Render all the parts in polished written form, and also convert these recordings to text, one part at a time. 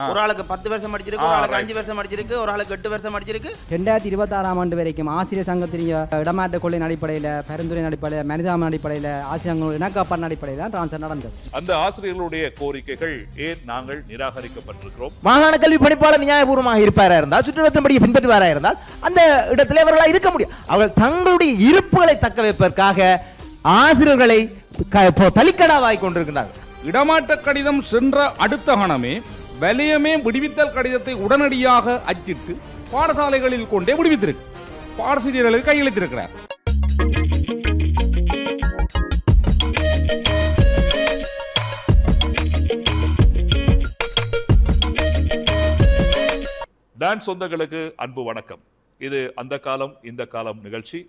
ஒரு ஆளுக்கு 10 வருஷம் படிச்சிருக்கு, ஒரு ஆளுக்கு 5 வருஷம் படிச்சிருக்கு, ஒரு ஆளுக்கு 8 வருஷம் படிச்சிருக்கு. 2026ஆம் ஆண்டு வரைக்கும் ஆசிரியர் சங்கத்தின் இடமாற்ற கொள்கையின் அடிப்படையில், பரிந்துரையின் அடிப்படையில், மனிதாபிமான அடிப்படையில், ஆசிரியர்கள் இணக்கப்பாட்டின் அடிப்படையில் தான் டிரான்ஸ்ஃபர் நடந்தது. அந்த ஆசிரியர்களுடைய கோரிக்கைகள் ஏன் நாங்கள் நிராகரிக்கப்பட்டிருக்கிறோம்? மாகாண கல்வி பணிப்பாளர் நியாயபூர்வமாக இருப்பாரா இருந்தால், சுற்றுலத்தின்படி பின்பற்றுவாரா இருந்தால் அந்த இடத்திலே அவர்களால் இருக்க முடியும். அவர்கள் தங்களுடைய இருப்புகளை தக்க வைப்பதற்காக ஆசிரியர்களை பலிக்கடாவாய் கொண்டிருக்கிறார்கள். இடமாற்ற கடிதம் சென்ற அடுத்த கணமே வலியமே விடுவித்தல் கடிதத்தை உடனடியாக அச்சிட்டு பாடசாலைகளில் கொண்டே விடுவித்திருக்கு, பாடசாலைகளுக்கு கையளித்திருக்கிறார். டான் சொந்தங்களுக்கு அன்பு வணக்கம். இது அந்த காலம் இந்த காலம் நிகழ்ச்சி.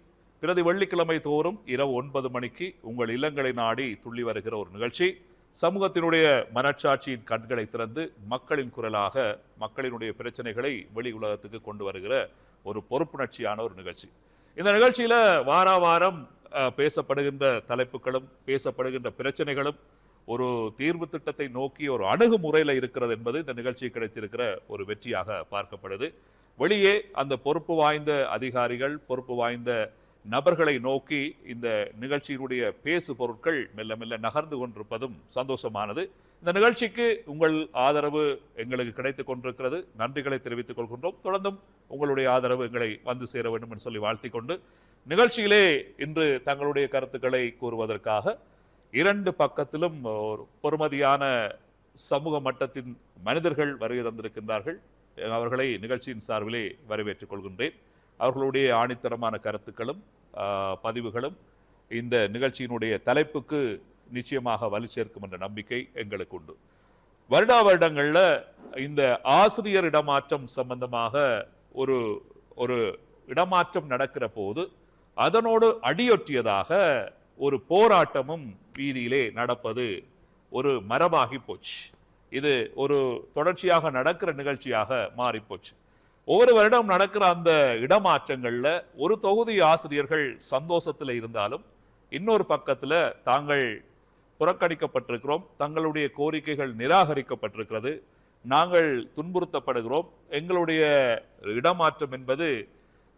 பிரதி வெள்ளிக்கிழமை தோறும் இரவு 9 மணிக்கு உங்கள் இல்லங்களை நாடி துள்ளி வருகிற ஒரு நிகழ்ச்சி. சமூகத்தினுடைய மனச்சாட்சியின் கண்களை திறந்து மக்களின் குரலாக மக்களினுடைய பிரச்சனைகளை வெளி உலகத்துக்கு கொண்டு வருகிற ஒரு பொறுப்புணர்ச்சியான ஒரு நிகழ்ச்சி. இந்த நிகழ்ச்சியில வார வாரம் பேசப்படுகின்ற தலைப்புகளும் பேசப்படுகின்ற பிரச்சனைகளும் ஒரு தீர்வு திட்டத்தை நோக்கி ஒரு அணுகுமுறையில் இருக்கிறது என்பது இந்த நிகழ்ச்சி கிடைத்திருக்கிற ஒரு வெற்றியாக பார்க்கப்படுது. வெளியே அந்த பொறுப்பு வாய்ந்த அதிகாரிகள், பொறுப்பு வாய்ந்த நபர்களை நோக்கி இந்த நிகழ்ச்சியினுடைய பேசு பொருட்கள் மெல்ல மெல்ல நகர்ந்து கொண்டிருப்பதும் சந்தோஷமானது. இந்த நிகழ்ச்சிக்கு உங்கள் ஆதரவு எங்களுக்கு கிடைத்துக் கொண்டிருக்கிறது. நன்றிகளை தெரிவித்துக் கொள்கின்றோம். தொடர்ந்தும் உங்களுடைய ஆதரவு எங்களை வந்து சேர வேண்டும் என்று சொல்லி வாழ்த்திக் கொண்டு, நிகழ்ச்சியிலே இன்று தங்களுடைய கருத்துக்களை கூறுவதற்காக 2 பக்கத்திலும் ஒரு பொறுமதியான சமூக மட்டத்தின் மனிதர்கள் வருகை தந்திருக்கின்றார்கள். அவர்களை நிகழ்ச்சியின் சார்பிலே வரவேற்றுக் கொள்கின்றேன். அவர்களுடைய ஆணித்தரமான கருத்துக்களும் பதிவுகளும் இந்த நிகழ்ச்சியினுடைய தலைப்புக்கு நிச்சயமாக வலு சேர்க்கும் என்ற நம்பிக்கை எங்களுக்கு உண்டு. வருடா வருடங்கள்ல இந்த ஆசிரியர் இடமாற்றம் சம்பந்தமாக ஒரு இடமாற்றம் நடக்கிற போது அதனோடு அடியொற்றியதாக ஒரு போராட்டமும் வீதியிலே நடப்பது ஒரு மரபாகி போச்சு. இது ஒரு தொடர்ச்சியாக நடக்கிற நிகழ்ச்சியாக மாறிப்போச்சு. ஒவ்வொரு வருடம் நடக்கிற அந்த இடமாற்றங்கள்ல ஒரு தொகுதி ஆசிரியர்கள் சந்தோஷத்துல இருந்தாலும் இன்னொரு பக்கத்துல தாங்கள் புறக்கணிக்கப்பட்டிருக்கிறோம், தங்களுடைய கோரிக்கைகள் நிராகரிக்கப்பட்டிருக்கிறது, நாங்கள் துன்புறுத்தப்படுகிறோம், எங்களுடைய இடமாற்றம் என்பது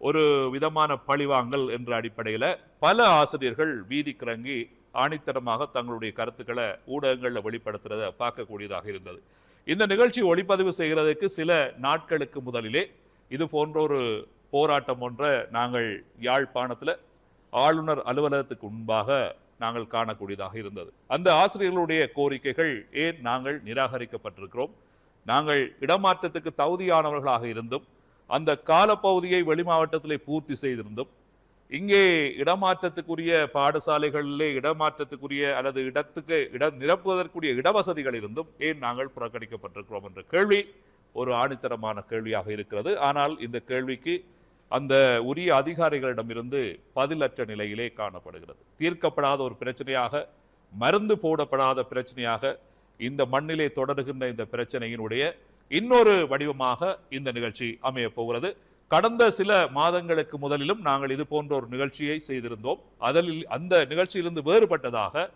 ஒரு விதமான பழிவாங்கல் என்ற அடிப்படையில பல ஆசிரியர்கள் வீதிக்கிறங்கி ஆணித்தரமாக தங்களுடைய கருத்துக்களை ஊடகங்களில் வெளிப்படுத்துறதை பார்க்கக்கூடியதாக இருந்தது. இந்த நிகழ்ச்சி ஒளிப்பதிவு செய்கிறதுக்கு சில நாட்களுக்கு முதலிலே இது போன்ற ஒரு போராட்டம் ஒன்றை நாங்கள் யாழ்ப்பாணத்தில் ஆளுநர் அலுவலகத்துக்கு முன்பாக நாங்கள் காணக்கூடியதாக இருந்தது. அந்த ஆசிரியர்களுடைய கோரிக்கைகள் ஏன் நாங்கள் நிராகரிக்கப்பட்டிருக்கிறோம், நாங்கள் இடமாற்றத்துக்கு தகுதியானவர்களாக இருந்தும் அந்த காலப்பகுதியை வெளி மாவட்டத்திலே பூர்த்தி செய்திருந்தும் இங்கே இடமாற்றத்துக்குரிய பாடசாலைகளிலே இடமாற்றத்துக்குரிய அல்லது இடம் நிரப்புவதற்குரிய இடவசதிகள் இருந்தும் ஏன் நாங்கள் புறக்கணிக்கப்பட்டிருக்கிறோம் என்ற கேள்வி ஒரு ஆணித்தரமான கேள்வியாக இருக்கிறது. ஆனால் இந்த கேள்விக்கு அந்த உரிய அதிகாரிகளிடமிருந்து பதிலற்ற நிலையிலே காணப்படுகிறது. தீர்க்கப்படாத ஒரு பிரச்சனையாக, மருந்து போடப்படாத பிரச்சனையாக இந்த மண்ணிலே தொடர்கின்ற இந்த பிரச்சனையினுடைய இன்னொரு வடிவமாக இந்த நிகழ்ச்சி அமைய போகிறது. கடந்த சில மாதங்களுக்கு முதலிலும் நாங்கள் இது போன்ற ஒரு நிகழ்ச்சியை செய்திருந்தோம். அந்த நிகழ்ச்சியிலிருந்து வேறுபட்டதாக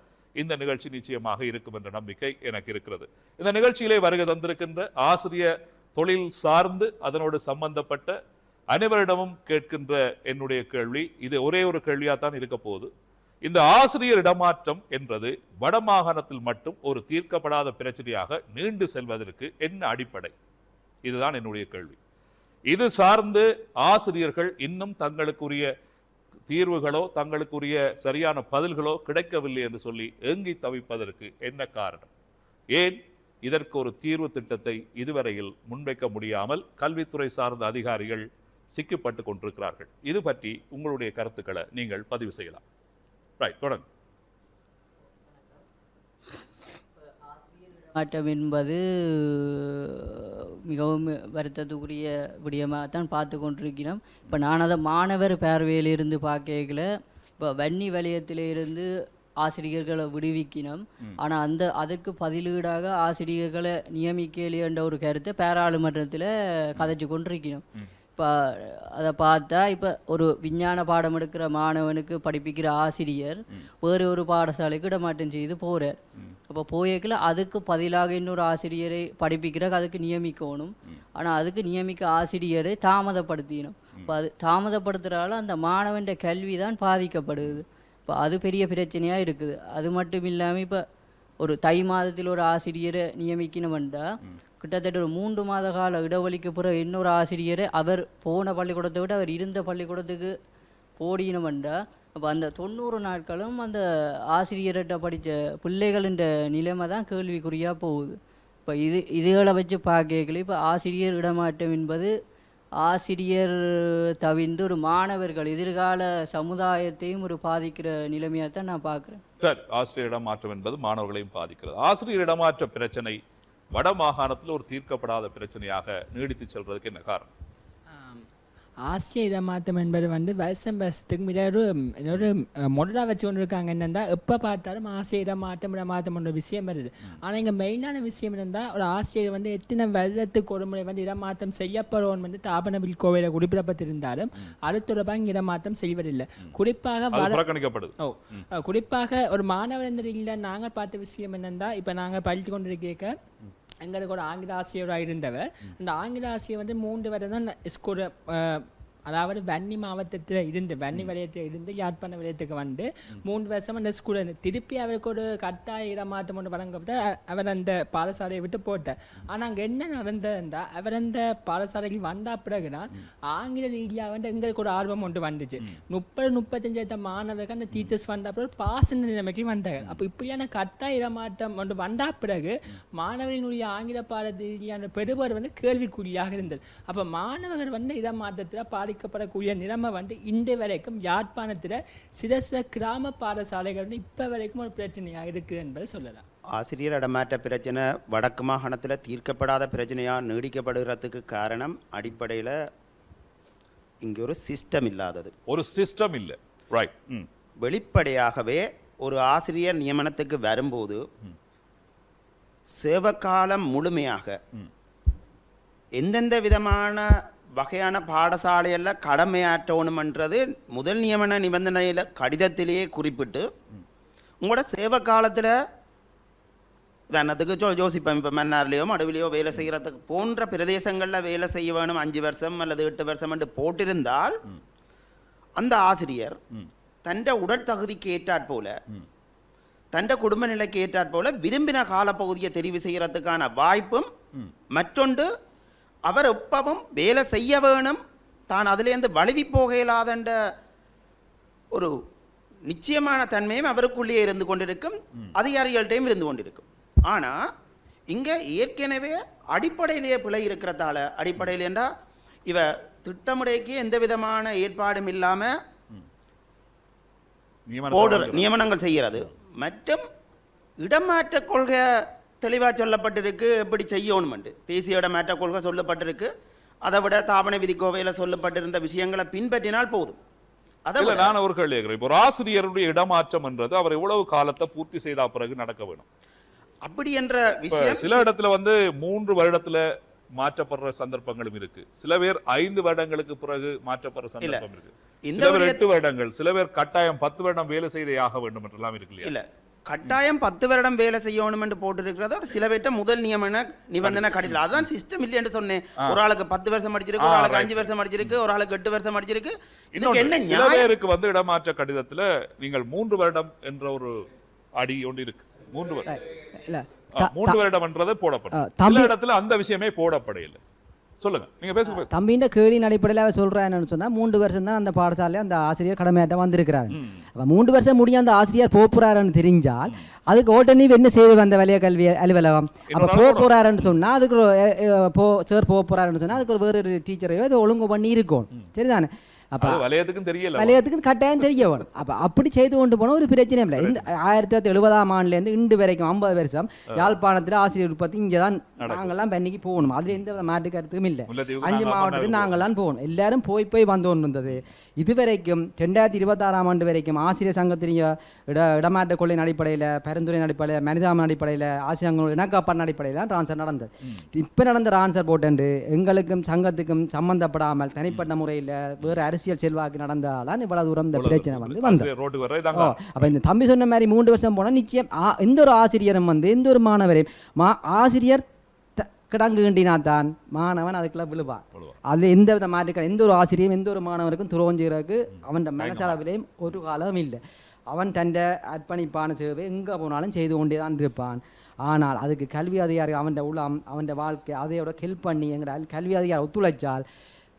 இந்த நிகழ்ச்சி நிச்சயமாக இருக்கும் என்ற நம்பிக்கை எனக்கு இருக்கிறது. இந்த நிகழ்ச்சியிலே வருகை தந்திருக்கின்ற ஆசிரியர் தொழில் சார்ந்து அதனோடு சம்பந்தப்பட்ட அனைவரிடமும் கேட்கின்ற என்னுடைய கேள்வி இது ஒரே ஒரு கேள்வியாகத்தான் இருக்க போகுது. இந்த ஆசிரியர் இடமாற்றம் என்பது வடமாகாணத்தில் மட்டும் ஒரு தீர்க்கப்படாத பிரச்சனையாக நீண்டு செல்வதற்கு என்ன அடிப்படை? இதுதான் என்னுடைய கேள்வி. இது சார்ந்து ஆசிரியர்கள் இன்னும் தங்களுக்குரிய தீர்வுகளோ தங்களுக்குரிய சரியான பதில்களோ கிடைக்கவில்லை என்று சொல்லி ஏங்கி தவிப்பதற்கு என்ன காரணம்? ஏன் இதற்கு ஒரு தீர்வு திட்டத்தை இதுவரையில் முன்வைக்க முடியாமல் கல்வித்துறை சார்ந்த அதிகாரிகள் சிக்கப்பட்டு கொண்டிருக்கிறார்கள்? இது பற்றி உங்களுடைய கருத்துக்களை நீங்கள் பதிவு செய்யலாம். ரைட், தொடங்க. மாற்றம் என்பது மிகவும் வருத்தத்துக்குரிய விடயமாகத்தான் பார்த்து கொண்டிருக்கிறோம். இப்போ நான் அதை மாணவர் பார்வையிலிருந்து பார்க்கல, இப்போ வன்னி வலயத்திலிருந்து ஆசிரியர்களை விடுவிக்கணும், ஆனால் அதற்கு பதிலீடாக ஆசிரியர்களை நியமிக்கலையே என்ற ஒரு கருத்தை பாராளுமன்றத்தில் கதைச்சு கொண்டிருக்கணும். இப்போ அதை பார்த்தா இப்போ ஒரு விஞ்ஞான பாடம் எடுக்கிற மாணவனுக்கு படிப்பிக்கிற ஆசிரியர் வேறு ஒரு பாடசாலைக்கு இடமாற்றம் செய்து போகிறார். அப்போ போயக்கில் அதுக்கு பதிலாக இன்னொரு ஆசிரியரை படிப்பிக்கிறதுக்கு அதுக்கு நியமிக்கணும். ஆனால் அதுக்கு நியமிக்க ஆசிரியரை தாமதப்படுத்தினோம். இப்போ அது தாமதப்படுத்துகிறதால அந்த மாணவன் கல்வி தான் பாதிக்கப்படுது. இப்போ அது பெரிய பிரச்சனையாக இருக்குது. அது மட்டும் இல்லாமல் இப்போ ஒரு தை மாதத்தில் ஒரு ஆசிரியரை நியமிக்கணும்ண்டா கிட்டத்தட்ட ஒரு 3 மாத கால இடைவெளிக்கு பிறகு இன்னொரு ஆசிரியரை அவர் போன பள்ளிக்கூடத்தை விட அவர் இருந்த பள்ளிக்கூடத்துக்கு போடினோம்ண்டா அப்போ அந்த 90 நாட்களும் அந்த ஆசிரியர்கிட்ட படித்த பிள்ளைகளின் நிலைமை தான் கேள்விக்குறியாக போகுது. இப்போ இதுகளை வச்சு பார்க்கல இப்போ ஆசிரியர் இடமாற்றம் என்பது ஆசிரியர் தவிர்ந்து ஒரு மாணவர்கள் எதிர்கால சமுதாயத்தையும் ஒரு பாதிக்கிற நிலைமையாக தான் நான் பார்க்குறேன். சரி, ஆசிரியர் இடமாற்றம் என்பது மாணவர்களையும் பாதிக்கிறது. ஆசிரியர் இடமாற்ற பிரச்சனை வட மாகாணத்தில் ஒரு தீர்க்கப்படாத பிரச்சனையாக நீடித்து செல்வதற்கு என்ன காரணம்? ஆசிரியர் இடமாற்றம் என்பது வருஷம் வருஷத்துக்கு இன்னொரு மொடலாக வச்சு கொண்டு இருக்காங்க. என்னென்னா எப்போ பார்த்தாலும் ஆசிரியர் இடமாற்றம்ன்ற விஷயம் வருது. ஆனால் இங்கே மெயினான விஷயம் என்னென்னா ஒரு ஆசிரியர் எத்தனை வருடத்துக்கு ஒரு முறை இடமாற்றம் செய்யப்படுவோம் தாபனவில் கோவையில் குறிப்பிடப்பட்டிருந்தாலும் அது தொடர்பாக இங்கே இடமாற்றம் செய்வதில்லை. குறிப்பாக ஒரு மாணவர் இல்லை. நாங்கள் பார்த்த விஷயம் என்னென்னா இப்போ நாங்கள் படித்து கொண்டிருக்க எங்களுக்கு ஒரு ஆங்கில ஆசிரியராக இருந்தவர். அந்த ஆங்கில ஆசிரியர் 3 வருடம் தான் ஸ்கூல், அதாவது வன்னி மாவட்டத்தில் இருந்து வன்னி வலயத்தில் இருந்து யாழ்ப்பாண வலயத்துக்கு 3 வருஷம் அந்த ஸ்கூலில் திருப்பி அவருக்கு ஒரு கட்டாய இடமாற்றம் ஒன்று வழங்கப்பட்டு அவர் அந்த பாடசாலையை விட்டு போட்டார். ஆனால் அங்கே என்ன நடந்ததுன்னா அவர் அந்த பாடசாலைக்கு வந்த பிறகுதான் ஆங்கில ரீதியாக எங்களுக்கு ஒரு ஆர்வம் ஒன்று வந்துச்சு. 30-35 மாணவர்கள் அந்த டீச்சர்ஸ் வந்த பிறகு பாஸ் நிலைமைக்கு வந்தாங்க. அப்போ இப்படியான கட்டாய இடமாற்றம் ஒன்று வந்த பிறகு மாணவர்களுடைய ஆங்கில பாட ரீதியான பெறுவர் கேள்விக்குறியாக இருந்தது. அப்போ மாணவர்கள் இடமாற்றத்தில் பாதிக்கப்படக்கூடிய நிலைமை இன்று வரைக்கும் யாழ்ப்பாணத்தில் சில கிராம பாடசாலைகள் இப்போ வரைக்கும் ஒரு பிரச்சனையாக இருக்குது என்பதை சொல்லலாம். ஆசிரியர் இடமாற்ற பிரச்சனை வடக்கு மாகாணத்தில் தீர்க்கப்படாத பிரச்சனையாக நீடிக்கப்படுகிறதுக்கு காரணம் அடிப்படையில் இங்கே ஒரு சிஸ்டம் இல்லாதது. ஒரு சிஸ்டம் இல்லை. ரைட். வெளிப்படையாகவே ஒரு ஆசிரியர் நியமனத்துக்கு வரும்போது சேவக்காலம் முழுமையாக எந்தெந்த விதமான வகையான பாடசாலையில் கடமையாற்றணுமன்றது முதல் நியமன நிபந்தனையில் கடிதத்திலேயே குறிப்பிட்டு உங்களோட சேவை காலத்தில் உதாரணத்துக்கு யோசிப்பேன். இப்போ மன்னார்லேயோ மடுவிலையோ வேலை செய்கிறதுக்கு போன்ற பிரதேசங்களில் வேலை செய்ய வேணும் 5 வருஷம் அல்லது 8 வருஷம் என்று போட்டிருந்தால் அந்த ஆசிரியர் தண்ட உடல் தகுதிக்கு ஏற்றாற்போல தண்ட குடும்ப நிலைக்கு ஏற்றாற்போல விரும்பின காலப்பகுதியை தெரிவு செய்கிறதுக்கான வாய்ப்பும் மற்றொன்று அவர் எப்பவும் வேலை செய்ய வேணும், தான் அதிலேருந்து வழுவி போக இயலாதன்ற ஒரு நிச்சயமான தன்மையும் அவருக்குள்ளேயே இருந்து கொண்டிருக்கும், அதிகாரிகள்கிட்டையும் இருந்து கொண்டிருக்கும். ஆனால் இங்கே ஏற்கனவே அடிப்படையிலேயே பிழை இருக்கிறதால, அடிப்படையில் என்றால் இவ திட்டமுறைக்கு எந்த விதமான ஏற்பாடும் இல்லாமல் நியமனங்கள் செய்கிறது. மற்றும் இடமாற்ற கொள்கை தெளிவாக சொல்லப்பட்டிருக்கு, எப்படி செய்யணும். தேசிய இடமாற்ற கொள்கை சொல்லப்பட்டிருக்கு. அதை விட தாபன விதிக்கோவையில் சொல்லப்பட்டிருந்த விஷயங்களை பின்பற்றினால் போதும். அதில் நான் ஒரு கேள்வி கேட்கிறேன். இப்போ ஒரு ஆசிரியருடைய இடமாற்றம் என்றது அவர் எவ்வளவு காலத்தை பூர்த்தி செய்த பிறகு நடக்க வேணும்? அப்படி என்ற விஷயம் சில இடத்துல 3 வருடத்துல மாற்றப்படுற சந்தர்ப்பங்களும் இருக்கு. சில பேர் 5 வருடங்களுக்கு பிறகு மாற்றப்படுற சந்தர்ப்பம் இருக்கு. சில பேர் 8 வருடங்கள், சில பேர் கட்டாயம் 10 வருடம் வேலை செய்தே ஆக வேண்டும் என்றெல்லாம் இருக்கு. இல்ல கட்டாயம் 10 வருடம் வேலை செய்யணும் என்று போட்டிருக்கிறது. அது சில பேர்ட்ட முதல் நியமன நிபந்தனை கடிதம். அதுதான் சிஸ்டம் இல்லை என்று சொன்னேன். ஒரு ஆளுக்கு 10 வருஷம் படிச்சிருக்கு, ஒரு ஆளுக்கு 5 வருஷம் படிச்சிருக்கு, ஒரு ஆளுக்கு 8 வருஷம் படிச்சிருக்கு. இதுக்கு என்ன சில பேருக்கு இடமாற்ற கடிதத்துல நீங்கள் 3 வருடம் என்ற ஒரு அடி ஒன்று இருக்கு. 3 வருடம் என்றது போடப்படும். சில இடத்துல அந்த விஷயமே போடப்படையில்லை. சொல்லுங்க, நீங்க பேசுங்க. தம்பியின் கேள்வியின் அடிப்படையில் அவர் சொல்றாருன்னு சொன்னா 3 வருஷம் தான் அந்த பாடசாலையில் அந்த ஆசிரியர் கடமையாட்டம் வந்திருக்கிறாரு. அப்போ 3 வருஷம் முடிய அந்த ஆசிரியர் போறாருன்னு தெரிஞ்சால் அதுக்கு ஓட்டனி என்ன செய்து வந்த வலய கல்வி அலுவலகம் அப்போ போறாருன்னு சொன்னா அதுக்கு சார் போறாருன்னு சொன்னா அதுக்கு ஒரு வேறு டீச்சரையோ இது ஒழுங்கு பண்ணி இருக்கும். சரிதானே? அப்போ வலயத்துக்கு கட்டாயம் தெரிய வேணும். அப்போ அப்படி செய்து கொண்டு போனால் ஒரு பிரச்சனை இல்லை. இந்த 1970ஆம் ஆண்டுலேருந்து இன்று வரைக்கும் 50 வருஷம் யாழ்ப்பாணத்தில் ஆசிரியர் உற்பத்தி இங்கே தான் நாங்கள்லாம் பண்ணிக்கு போகணும். அதில் எந்த மாட்டு கருத்துக்கும் இல்லை. 5 மாவட்டத்துக்கு நாங்கள்லாம் போகணும். எல்லாரும் போய் வந்து கொண்டு இருந்தது. இதுவரைக்கும் 2026ஆம் ஆண்டு வரைக்கும் ஆசிரியர் சங்கத்தின் இடமாற்ற கொள்கையின் அடிப்படையில், பரிந்துரையின் அடிப்படையில், மனிதாமன் அடிப்படையில், ஆசிரியர்கள் இணக்கப்பாட்டின் அடிப்படையில் டிரான்ஸ்ஃபர் நடந்தது. இப்போ நடந்த டிரான்ஸ்ஃபர் போட்டு எங்களுக்கும் சங்கத்துக்கும் சம்பந்தப்படாமல் தனிப்பட்ட முறையில் வேறு அரசியல் செல்வாக்கு நடந்தாலும் இவ்வளவு தூரம் இந்த பிரச்சனை வந்து வந்தது. ஆசிரியர் ரோட்டுக்கு வர்றது இதாங்க. அப்போ இந்த தம்பி சொன்ன மாதிரி 3 வருஷம் போனால் நிச்சயம் எந்த ஒரு ஆசிரியரும் வந்து எந்த ஒரு மாணவரையும் ஆசிரியர் கிடங்கு கிண்டினா தான் மாணவன் அதுக்குள்ள விழுவான். அதில் எந்த வித மாற்றுக்க எந்த ஒரு ஆசிரியரும் எந்த ஒரு மாணவனுக்கும் துரோஞ்சுறதுக்கு அவன் மனசளவிலையும் ஒரு காலம் இல்லை. அவன் தன் அர்ப்பணிப்பான சேவை எங்கே போனாலும் செய்து கொண்டே தான் இருப்பான். ஆனால் அதுக்கு கல்வி அதிகாரி அவன் உள்ளம் அவன் வாழ்க்கை அதையோட ஹெல்ப் பண்ணி எங்களால் கல்வி அதிகாரி ஒத்துழைச்சால்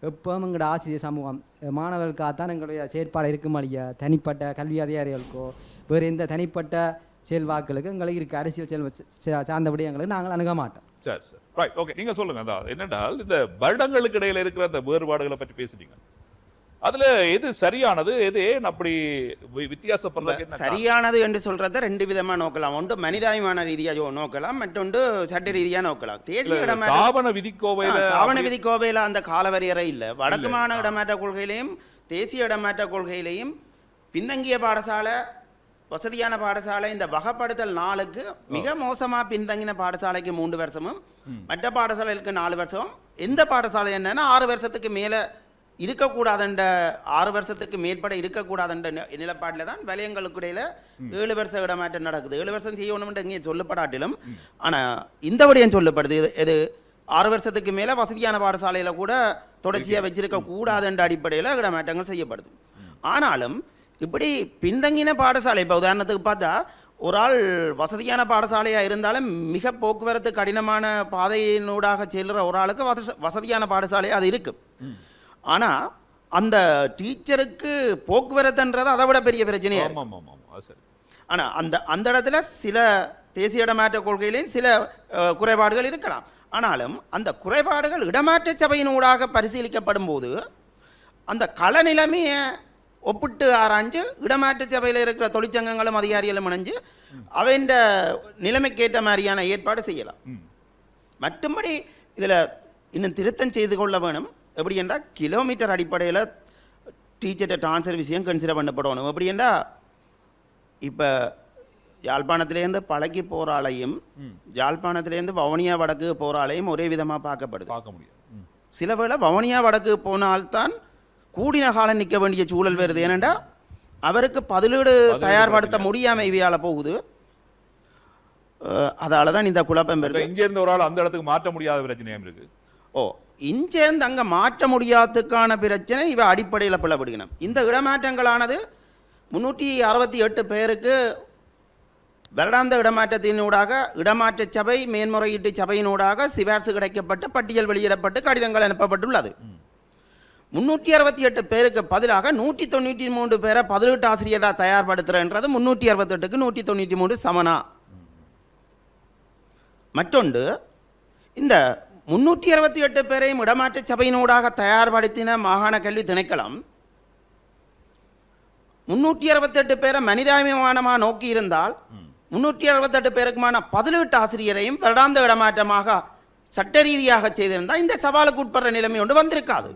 எப்பவும் எங்களோட ஆசிரியர் சமூகம் மாணவர்களுக்காகத்தான் எங்களுடைய செயற்பாடு இருக்கும் வழிய தனிப்பட்ட கல்வி அதிகாரிகளுக்கோ வேறு எந்த தனிப்பட்ட செல்வாக்களுக்கு எங்களுக்கு இருக்க அரசியல் சார்ந்த விடயங்களுக்கு நாங்கள் அணுக மாட்டோம். சரி சரி ரைட் ஓகே. நீங்க சொல்லுங்க. அதான் என்னென்றால் இந்த வருடங்களுக்கு இடையில இருக்கிற அந்த வேறுபாடுகளை பற்றி பேசுறீங்க. அதுல எது சரியானது, எது ஏன் அப்படி வித்தியாசப்படுறது? சரியானது என்று சொல்றத 2 விதமா நோக்கலாம். ஒன்று மனிதாபிமான ரீதியா நோக்கலாம், மற்றொன்று சட்ட ரீதியா நோக்கலாம். தேசிய ஆவண விதிக்கோவையில அந்த காலவரையறை இல்லை. வடக்கு மாகாண இடமாற்ற கொள்கையிலையும் தேசிய இடமாற்ற கொள்கையிலையும் பின்தங்கிய பாடசாலை வசதியான பாடசாலை இந்த வகைப்படுத்தல் 4க்கு மிக மோசமா பின்தங்கின பாடசாலைக்கு 3 வருஷமும் மற்ற பாடசாலைகளுக்கு 4 வருஷம். எந்த பாடசாலை என்னன்னா 6 வருஷத்துக்கு மேல இருக்கக்கூடாதுன்ற 6 வருஷத்துக்கு மேற்பட இருக்கக்கூடாதுன்ற நிலப்பாட்டில் தான் வலயங்களுக்கு இடையில 7 வருஷ இடமாற்றம் நடக்குது. 7 வருஷம் செய்யணும்னு இங்கே சொல்லப்படாட்டிலும் ஆனால் இந்த விடயம் சொல்லப்படுது. இது 6 வருஷத்துக்கு மேலே வசதியான பாடசாலையில கூட தொடர்ச்சியாக வச்சிருக்க கூடாதுன்ற அடிப்படையில் இடமாற்றங்கள் செய்யப்படுது. ஆனாலும் இப்படி பின்தங்கின பாடசாலை, இப்போ உதாரணத்துக்கு பார்த்தா ஒரு ஆள் வசதியான பாடசாலையாக இருந்தாலும் மிக போக்குவரத்து கடினமான பாதையினூடாக செல்லுற ஒரு ஆளுக்கு வசதியான பாடசாலை அது இருக்கு. ஆனால் அந்த டீச்சருக்கு போக்குவரத்துன்றது அதை விட பெரிய பிரச்சனையாக இருக்கு. ஆனால் அந்த இடத்துல சில தேசிய இடமாற்ற கொள்கையிலையும் சில குறைபாடுகள் இருக்கலாம். ஆனாலும் அந்த குறைபாடுகள் இடமாற்ற சபையினூடாக பரிசீலிக்கப்படும் போது அந்த கள நிலைமையை ஒப்பிட்டு ஆராய்ஞ்சு இடமாற்ற சபையில் இருக்கிற தொழிற்சங்கங்களும் அதிகாரிகளும் இணைஞ்சு அவைண்ட நிலைமைக்கேற்ற மாதிரியான ஏற்பாடு செய்யலாம். மற்றபடி இதில் இன்னும் திருத்தம் செய்து கொள்ள வேணும். எப்படி என்றால் கிலோமீட்டர் அடிப்படையில் டீச்சர்கிட்ட ட்ரான்ஸ்ஃபர் விஷயம் கன்சிடர் பண்ணப்படணும். எப்படி என்றால் இப்போ யாழ்ப்பாணத்திலேருந்து பழகி போகிற ஆளையும் யாழ்ப்பாணத்திலேருந்து வவுனியா வடக்கு போகிற ஆளையும் ஒரே விதமாக பார்க்க முடியும். சில வேளை வவுனியா வடக்கு போனால்தான் கூடின காலம் நிற்க வேண்டிய சூழல் வருது. ஏனெண்டா அவருக்கு பதிலீடு தயார்படுத்த முடியாமல் இவையால் போகுது. அதால தான் இந்த குழப்பம் வருது. இங்கேருந்து ஒரு ஆள் அந்த இடத்துக்கு மாற்ற முடியாத பிரச்சனையும் இருக்கு. இங்கேருந்து அங்கே மாற்ற முடியாததுக்கான பிரச்சனை இவ அடிப்படையில் பிளவிடுகணும். இந்த இடமாற்றங்களானது 368 பேருக்கு வருடாந்த இடமாற்றத்தினூடாக இடமாற்ற சபை மேன்முறையீட்டு சபையினூடாக சிபார்சு கிடைக்கப்பட்டு பட்டியல் வெளியிடப்பட்டு கடிதங்கள் அனுப்பப்பட்டுள்ளது. 368 பேருக்கு பதிலாக 193 பேரை பதிலீட்டு ஆசிரியராக தயார்படுத்துறன்றது 368க்கு 193 சமனா. மற்றொன்று இந்த 368 பேரையும் இடமாற்ற சபையினூடாக தயார்படுத்தின மாகாண கல்வி திணைக்களம் 368 பேரை மனிதாபிமானமாக நோக்கி இருந்தால் 368 பேருக்குமான பதிலீட்டு ஆசிரியரையும் வருடாந்த இடமாற்றமாக சட்ட ரீதியாக செய்திருந்தால் இந்த சவாலுக்கு உட்படுற நிலைமை ஒன்று வந்திருக்காது.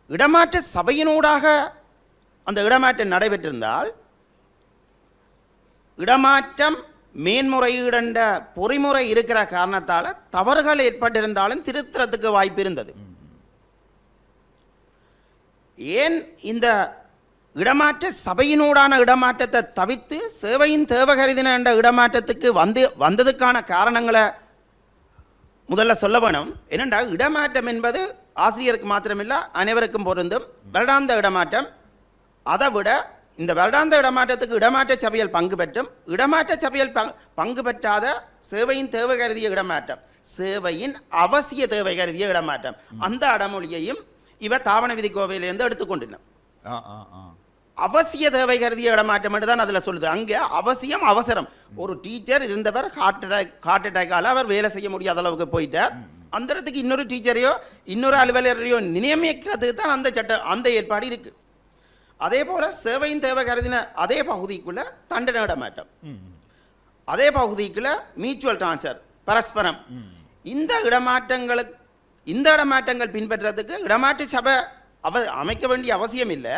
இடமாற்ற சபையினூடாக அந்த இடமாற்றம் நடைபெற்றிருந்தால் இடமாற்றம் மேன்முறையீடுன்ற பொறிமுறை இருக்கிற காரணத்தால் தவறுகள் ஏற்பட்டிருந்தாலும் திருத்தறதுக்கு வாய்ப்பு இருந்தது. ஏன் இந்த இடமாற்ற சபையினூடான இடமாற்றத்தை தவிர்த்து சேவையின் தேவகரிதின என்ற இடமாற்றத்துக்கு வந்ததுக்கான காரணங்களை முதல்ல சொல்ல வேணும். என்னென்றா இடமாற்றம் என்பது ஆசிரியருக்கு மாத்திரமில்லை அனைவருக்கும் பொருந்தும். வருடாந்த இடமாற்றம் அதை விட இந்த வருடாந்த இடமாற்றத்துக்கு இடமாற்ற சபையில் பங்கு பெற்றும் இடமாற்ற சபையில் பங்கு பெற்றாத சேவையின் தேவை கருதிய இடமாற்றம், சேவையின் அவசிய தேவை கருதிய இடமாற்றம், அந்த அடமொழியையும் இவ தாவண விதிக்கோவையிலிருந்து எடுத்துக்கொண்டிருந்தான். அவசிய தேவை கருதிய இடமாற்றம் என்று தான் அதில் சொல்லுது. அங்கே அவசியம் அவசரம். ஒரு டீச்சர் இருந்தவர் ஹார்ட் அட்டாக்கால் அவர் வேலை செய்ய முடியாத அளவுக்கு போயிட்டார். அந்த இடத்துக்கு இன்னொரு டீச்சரையோ இன்னொரு அலுவலரையோ நியமிக்கிறதுக்கு தான் அந்த சட்டம் அந்த ஏற்பாடு இருக்கு. அதே போல சேவையின் தேவை கருதின அதே பகுதிக்குள்ள தண்டனை இடமாற்றம், அதே பகுதிக்குள்ள மியூச்சுவல் டிரான்ஸ்ஃபர் பரஸ்பரம், இந்த இடமாற்றங்கள் பின்பற்றதுக்கு இடமாற்ற சபை அமைக்க வேண்டிய அவசியம் இல்லை.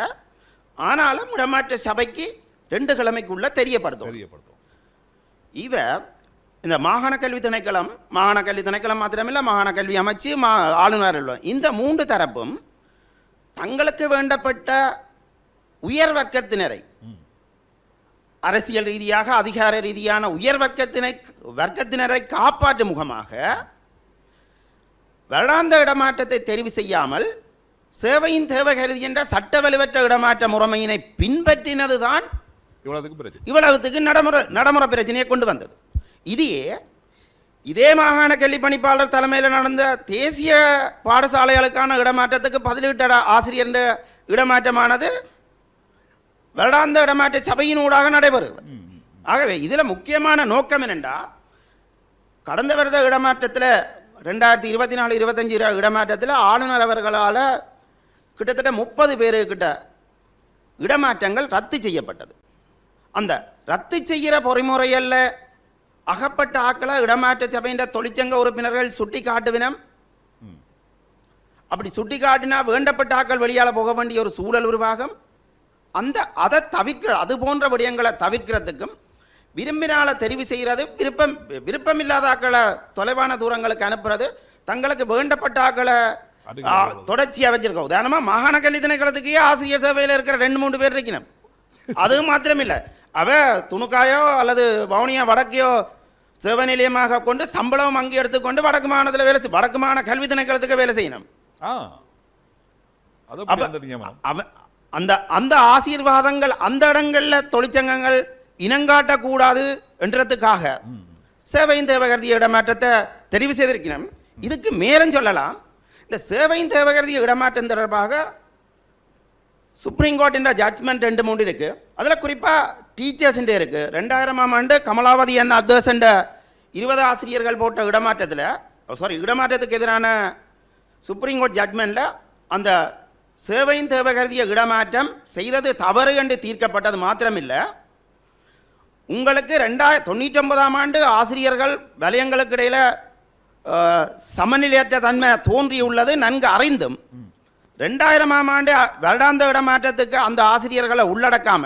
ஆனாலும் இடமாற்ற சபைக்கு 2 கிழமைக்குள்ள தெரியப்படுத்தும். இவ இந்த மாகாண கல்வி திணைக்களம் மாத்திரமில்லை, மாகாண கல்வி அமைச்சு ஆளுநர் இந்த 3 தரப்பும் தங்களுக்கு வேண்டப்பட்ட உயர் வர்க்கத்தினரை அரசியல் ரீதியாக அதிகார ரீதியான உயர் வர்க்கத்தினரை காப்பாற்றும் முகமாக வருடாந்த இடமாற்றத்தை தெரிவு செய்யாமல் சேவையின் தேவை கருதி என்ற சட்ட வலுவற்ற இடமாற்ற முறைமையினை பின்பற்றினதுதான் இவ்வளவுக்கு நடைமுறை பிரச்சனையை கொண்டு வந்தது. இதே மாகாண கல்வி பணிப்பாளர் தலைமையில் நடந்த தேசிய பாடசாலைகளுக்கான இடமாற்றத்துக்கு பதிலீட்ட ஆசிரியர் இடமாற்றமானது வருடாந்த இடமாற்ற சபையினூடாக நடைபெறுகிறது. ஆகவே இதில் முக்கியமான நோக்கம் என்னென்றா, கடந்த வருட இடமாற்றத்தில் 2024-25 இடமாற்றத்தில் ஆளுநர் அவர்களால் கிட்டத்தட்ட 30 பேருக்கிட்ட இடமாற்றங்கள் ரத்து செய்யப்பட்டது. அந்த ரத்து செய்கிற பொறிமுறையில் அகப்பட்ட ஆக்களை இடமாற்ற சபையின் தொழிற்சங்க உறுப்பினர்கள் சுட்டி காட்டுவினம். அப்படி சுட்டி காட்டினா வேண்டப்பட்ட ஆக்கள் வெளியால் போக வேண்டிய ஒரு சூழல் உருவாகும். அதை தவிர்க்கிற அது போன்ற விடயங்களை தவிர்க்கிறதுக்கும் விரும்பினால தெரிவு செய்கிறது, விருப்பமில்லாத ஆக்களை தொலைவான தூரங்களுக்கு அனுப்புறது, தங்களுக்கு வேண்டப்பட்ட ஆக்களை தொடர்ச்சியாக வச்சிருக்கோம். உதாரணமாக மாகாண கல்வி திணைக்களத்துக்கே ஆசிரியர் சேவையில் இருக்கிற 2-3 பேர் இருக்கணும். அது மாத்திரமில்லை, அவ துணுக்காயோ அல்லது வவுனியா வடக்கையோ சேவை நிலையமாக கொண்டு சம்பளம் அங்கே எடுத்துக்கொண்டு வடக்கு மாநிலத்தில் வடக்கு மாகாண கல்வி திணைக்களத்துக்கு வேலை செய்யணும். அந்த ஆசீர்வாதங்கள் அந்த இடங்களில் தொழிற்சங்கங்கள் இனங்காட்டக்கூடாது என்றதுக்காக சேவையின் தேவை கருதிய இடமாற்றத்தை தெரிவு செய்திருக்கணும். இதுக்கு மேலும் சொல்லலாம், இந்த சேவையின் தேவை கருதிய இடமாற்றம் தொடர்பாக சுப்ரீம் கோர்ட்டின் ஜட்ஜ்மெண்ட் 2-3 இருக்கு. அதில் குறிப்பாக டீச்சர்ஸ் இருக்கு. 2000ஆம் ஆண்டு கமலாவதி என் அர்தர்ஸ் 20 ஆசிரியர்கள் போட்ட இடமாற்றத்துக்கு எதிரான சுப்ரீம் கோர்ட் ஜட்ஜ்மெண்ட்ல அந்த சேவையின் தேவை கருதிய இடமாற்றம் செய்தது தவறு என்று தீர்க்கப்பட்டது மாத்திரமில்லை, உங்களுக்கு 1999ஆம் ஆண்டு ஆசிரியர்கள் வலயங்களுக்கு இடையில சமநிலையற்ற தன்மை தோன்றியுள்ளது நன்கு அறிந்தும் 2000ஆம் ஆண்டு வருடாந்த இடமாற்றத்துக்கு அந்த ஆசிரியர்களை உள்ளடக்காம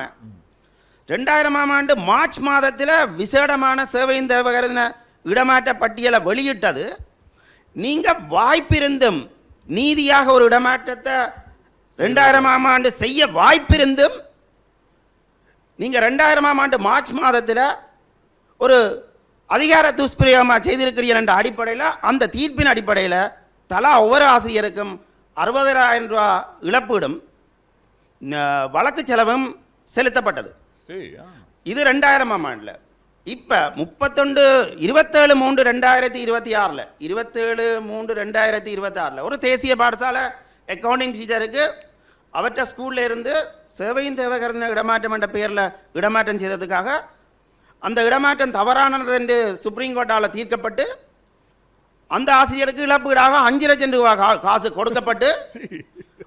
2000ஆம் ஆண்டு மார்ச் மாதத்தில் விசேடமான சேவையின் தேவை கருதின இடமாற்ற பட்டியலை வெளியிட்டது. நீங்க வாய்ப்பிருந்தும் நீதியாக ஒரு இடமாற்றத்தை 2000ஆம் ஆண்டு செய்ய வாய்ப்பிருந்தும் நீங்க 2000ஆம் ஆண்டு மார்ச் மாதத்தில் ஒரு அதிகார துஷ்பிரயோகமாக செய்திருக்கிறீர்கள் என்ற அடிப்படையில் அந்த தீர்ப்பின் அடிப்படையில் தலா ஒவ்வொரு ஆசிரியருக்கும் 60,000 ரூபா இழப்பீடும் வழக்கு செலவும் செலுத்தப்பட்டது. இது 2000ஆம் ஆண்டில். இப்போ 27/3/2026 ஒரு தேசிய பாடசாலை அக்கௌண்டிங் டீச்சருக்கு அவற்ற ஸ்கூலில் இருந்து சேவையின் தேவை கருதின இடமாற்றம் என்ற பெயரில் இடமாற்றம் செய்ததுக்காக அந்த இடமாற்றம் தவறானது என்று சுப்ரீம் கோர்ட்டால் தீர்க்கப்பட்டு அந்த ஆசிரியருக்கு இழப்பீடாக 5 லட்சம் ரூபாய் காசு கொடுக்கப்பட்டு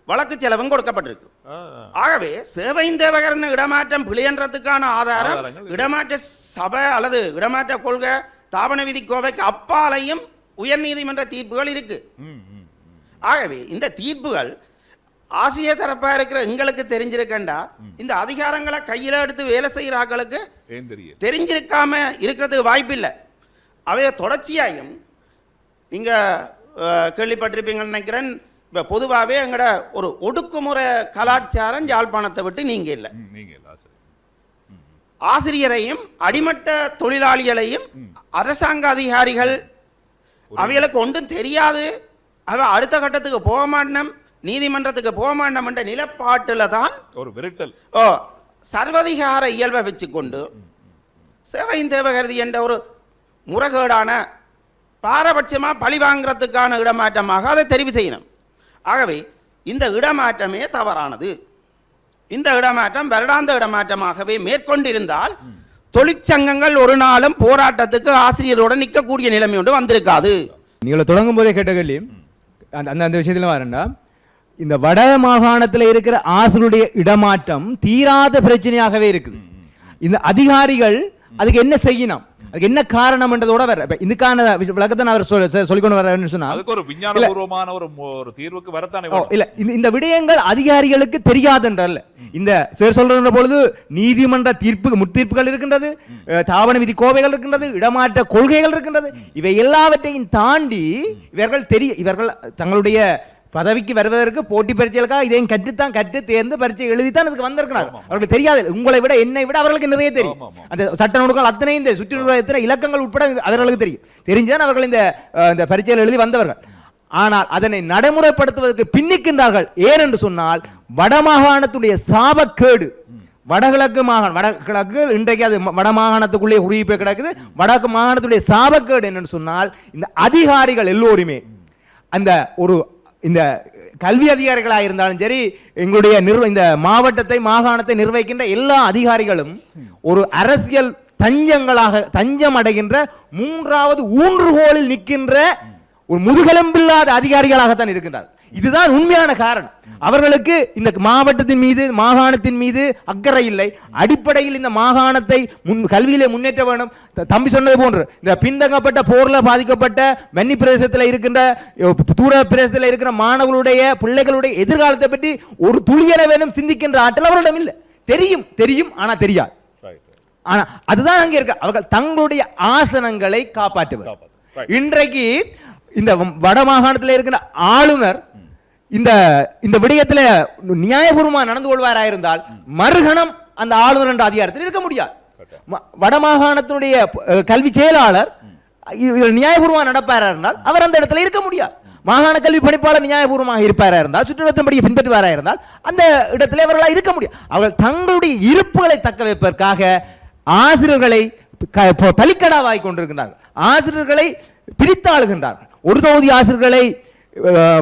வழக்கு செலவும் கொடுக்கப்பட்டிருக்கு. ஆகவே சேவையின் தேவை கருதின இடமாற்றம் பிழையன்றதுக்கான ஆதாரம் இடமாற்ற சபை அல்லது இடமாற்ற கொள்கை தாபன விதி கோவைக்கு அப்பாலையும் உயர்நீதிமன்ற தீர்ப்புகள் இருக்கு. ஆகவே இந்த தீர்ப்புகள் ஆசிரியர் தரப்பா இருக்கிற எங்களுக்கு தெரிஞ்சிருக்கண்டா இந்த அதிகாரங்களை கையில எடுத்து வேலை செய்கிற ஆக்களுக்கு தெரிஞ்சிருக்காம இருக்கிறதுக்கு வாய்ப்பில்லை. அவைய தொடர்ச்சியாயும் நீங்க கேள்விப்பட்டிருப்பீங்கன்னு நினைக்கிறேன். இப்போ பொதுவாகவே எங்கட ஒரு ஒடுக்குமுறை கலாச்சாரம் யாழ்ப்பாணத்தை விட்டு நீங்க இல்லை. ஆசிரியரையும் அடிமட்ட தொழிலாளிகளையும் அரசாங்க அதிகாரிகள் அவைகளுக்கு ஒன்றும் தெரியாது, அவ அடுத்த கட்டத்துக்கு போக மாட்டோம், நீதிமன்றத்துக்கு போக மாட்டோம் என்ற நிலப்பாட்டில் தான் ஒரு விரட்டல் சர்வதிகார இயல்பை வச்சுக்கொண்டு சேவையின் தேவை கருதி என்ற ஒரு முறைகேடான பாரபட்சமாக பழி வாங்குறதுக்கான இடமாற்றமாக அதை தெரிவு செய்யணும். ஆகவே இந்த இடமாற்றமே தவறானது. இந்த இடமாற்றம் வருடாந்த இடமாற்றமாகவே மேற்கொண்டிருந்தால் தொழிற்சங்கங்கள் ஒரு நாளும் போராட்டத்துக்கு ஆசிரியரோடு நிற்கக்கூடிய நிலைமை ஒன்று வந்திருக்காது. நீங்கள் தொடங்கும் போதே கேட்ட கேள்வி அந்த விஷயத்துல வரண்டா, இந்த வட மாகாணத்தில் இருக்கிற ஆசிரியருடைய இடமாற்றம் தீராத பிரச்சனையாகவே இருக்குது. இந்த அதிகாரிகள் அதுக்கு என்ன செய்யணும், அதுக்கு என்ன காரணம் என்றதோட வர இதுக்கான விளக்கத்தை அவர் சொல்லிக்கொண்டு வர சொன்னா அதுக்கு ஒரு விஞ்ஞானபூர்வமான ஒரு தீர்வுக்கு வரத்தானே இல்ல. இந்த விடயங்கள் அதிகாரிகளுக்கு தெரியாதுன்றல்ல. இந்த சொல்ற பொழுது நீதிமன்ற முத்தீர்ப்புகள் இருக்கின்றது, தாவண விதி கோவைகள் இருக்கின்றது, இடமாற்ற கொள்கைகள் இருக்கின்றது. இவை எல்லாவற்றையும் தாண்டி இவர்கள் தங்களுடைய பதவிக்கு வருவதற்கு போட்டி பரீட்சைகளுக்காக இதையும் கற்று தேர்ந்து பரீட்சை எழுதித்தான் அதுக்கு வந்திருக்கிறார். அவர்களுக்கு தெரியாது, உங்களை விட என்னை விட அவர்களுக்கு நிறைய தெரியும். அந்த சட்ட நூல்கள் அத்தனையும் இந்த சுற்றுலா இலக்கங்கள் உட்பட அவர்களுக்கு தெரியும். தெரிஞ்சுதான் அவர்கள் இந்த பரீட்சைகள் எழுதி வந்தவர்கள். ஆனால் அதனை நடைமுறைப்படுத்துவதற்கு பின்னிக்கின்றார்கள். ஏனென்று சொன்னால் வடமாகாணத்துடைய சாபக்கேடு, வடகிழக்கு மாகாணம், வடகிழக்கு இன்றைக்கு அது வடமாகாணத்துக்குள்ளே உருகி போய் கிடக்குது. வடக்கு மாகாணத்துடைய சாபக்கேடு என்னன்னு சொன்னால் இந்த அதிகாரிகள் எல்லோருமே அந்த இந்த கல்வி அதிகாரிகளாக இருந்தாலும் சரி, எங்களுடைய இந்த மாவட்டத்தை மாகாணத்தை நிர்வகிக்கின்ற எல்லா அதிகாரிகளும் ஒரு அரசியல் தஞ்சம் அடைகின்ற மூன்றாவது ஊன்றுகோலில் நிற்கின்ற ஒரு முதுகெலும்பில்லாத அதிகாரிகளாகத்தான் இருக்கின்றார். இதுதான் உண்மையான காரணம். அவர்களுக்கு இந்த மாவட்டத்தின் மீது மாகாணத்தின் மீது அக்கறை இல்லை. அடிப்படையில் இந்த மாகாணத்தை கல்வியிலே முன்னேற்ற வேண்டும். தம்பி சொன்னது போன்று இந்த பின்தங்கப்பட்ட போர்ல பாதிக்கப்பட்ட வன்னி பிரதேசத்தில் இருக்கின்ற தூர பிரதேசத்தில் இருக்கிற மாணவர்களுடைய பிள்ளைகளுடைய எதிர்காலத்தை பற்றி ஒரு துளியளவேனும் சிந்திக்கின்ற ஆற்றல் அவர்களிடம் இல்லை. தெரியும் ஆனா தெரியாது. ஆனா அதுதான் அங்கே இருக்க. அவர்கள் தங்களுடைய ஆசனங்களை காப்பாற்றுவர். இன்றைக்கு இந்த வட மாகாணத்தில் இருக்கிற ஆளுநர் இந்த விடயத்தில் நியாயபூர்வமாக நடந்து கொள்வாராயிருந்தால் மறுகணம் அந்த ஆளுநர் என்ற அதிகாரத்தில் இருக்க முடியாது. வடமாகாணத்தினுடைய கல்வி செயலாளர் நியாயபூர்வமாக நடப்பாரா இருந்தால் அவர் அந்த இடத்துல இருக்க முடியாது. மாகாண கல்வி பணிப்பாளர் நியாயபூர்வமாக இருப்பாரா இருந்தால், சுற்றுலத்தின்படியை பின்பற்றுவாரா இருந்தால் அந்த இடத்துல அவர்களால் இருக்க முடியும். அவர்கள் தங்களுடைய இருப்புகளை தக்க வைப்பதற்காக ஆசிரியர்களை பலிக்கடாவாய் கொண்டிருக்கிறார்கள். ஆசிரியர்களை பிரித்தாளுகின்றார்கள். ஒரு தொகுதி ஆசிரியர்களை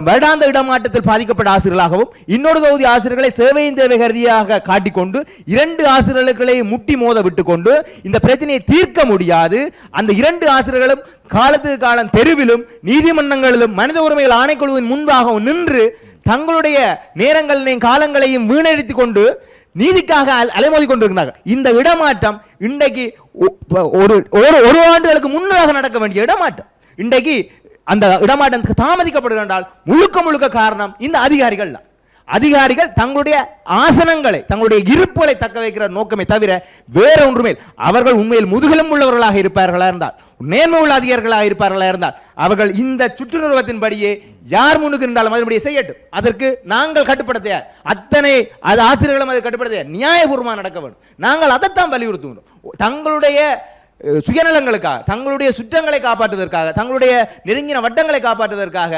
வருடாந்த இடமாற்றத்தில் பாதிக்கப்பட்ட ஆசிரியர்களாகவும் இன்னொரு தொகுதி ஆசிரியர்களை சேவையின் தேவை கருதியாக காட்டிக்கொண்டு 2 ஆசிரியர்களை முட்டி மோத விட்டுக்கொண்டு இந்த பிரச்சனையை தீர்க்க முடியாது. அந்த 2 ஆசிரியர்களும் காலத்துக்கு காலம் தெருவிலும் நீதிமன்றங்களிலும் மனித உரிமைகள் ஆணைக்குழுவின் முன்பாகவும் நின்று தங்களுடைய நேரங்களையும் காலங்களையும் வீணடித்துக் கொண்டு நீதிக்காக அலைமோதி கொண்டிருக்கிறார்கள். இந்த இடமாற்றம் இன்றைக்கு ஒரு ஆண்டுகளுக்கு முன்னதாக நடக்க வேண்டிய இடமாற்றம் இன்றைக்கு அந்த இடமாற்றம் தாமதிக்கப்படுகின்றால் முழுக்க காரணம் இந்த அதிகாரிகள் தான். அதிகாரிகள் தங்களுடைய ஆசனங்களை தங்களுடைய இருப்புகளை தக்க வைக்கிற நோக்கமே தவிர வேற ஒன்றுமே. அவர்கள் உண்மையில் முதுகெலும் உள்ளவர்களாக இருப்பார்களா இருந்தால், நேர்மை உள்ள அதிகாரிகளாக இருப்பார்களா இருந்தால் அவர்கள் இந்த சுற்றுநிறுவத்தின்படியே யார் முன்னுக்கு இருந்தாலும் அதன்படியே செய்யட்டும். அதற்கு நாங்கள் கட்டுப்படுத்த அத்தனை அது ஆசிரியர்களும் அதை கட்டுப்படுத்த நியாயபூர்வமாக நடக்க வேண்டும். நாங்கள் அதைத்தான் வலியுறுத்துகிறோம். தங்களுடைய சுயநலங்களுக்காக, தங்களுடைய சுற்றங்களை காப்பாற்றுவதற்காக, தங்களுடைய நெருங்கின வட்டங்களை காப்பாற்றுவதற்காக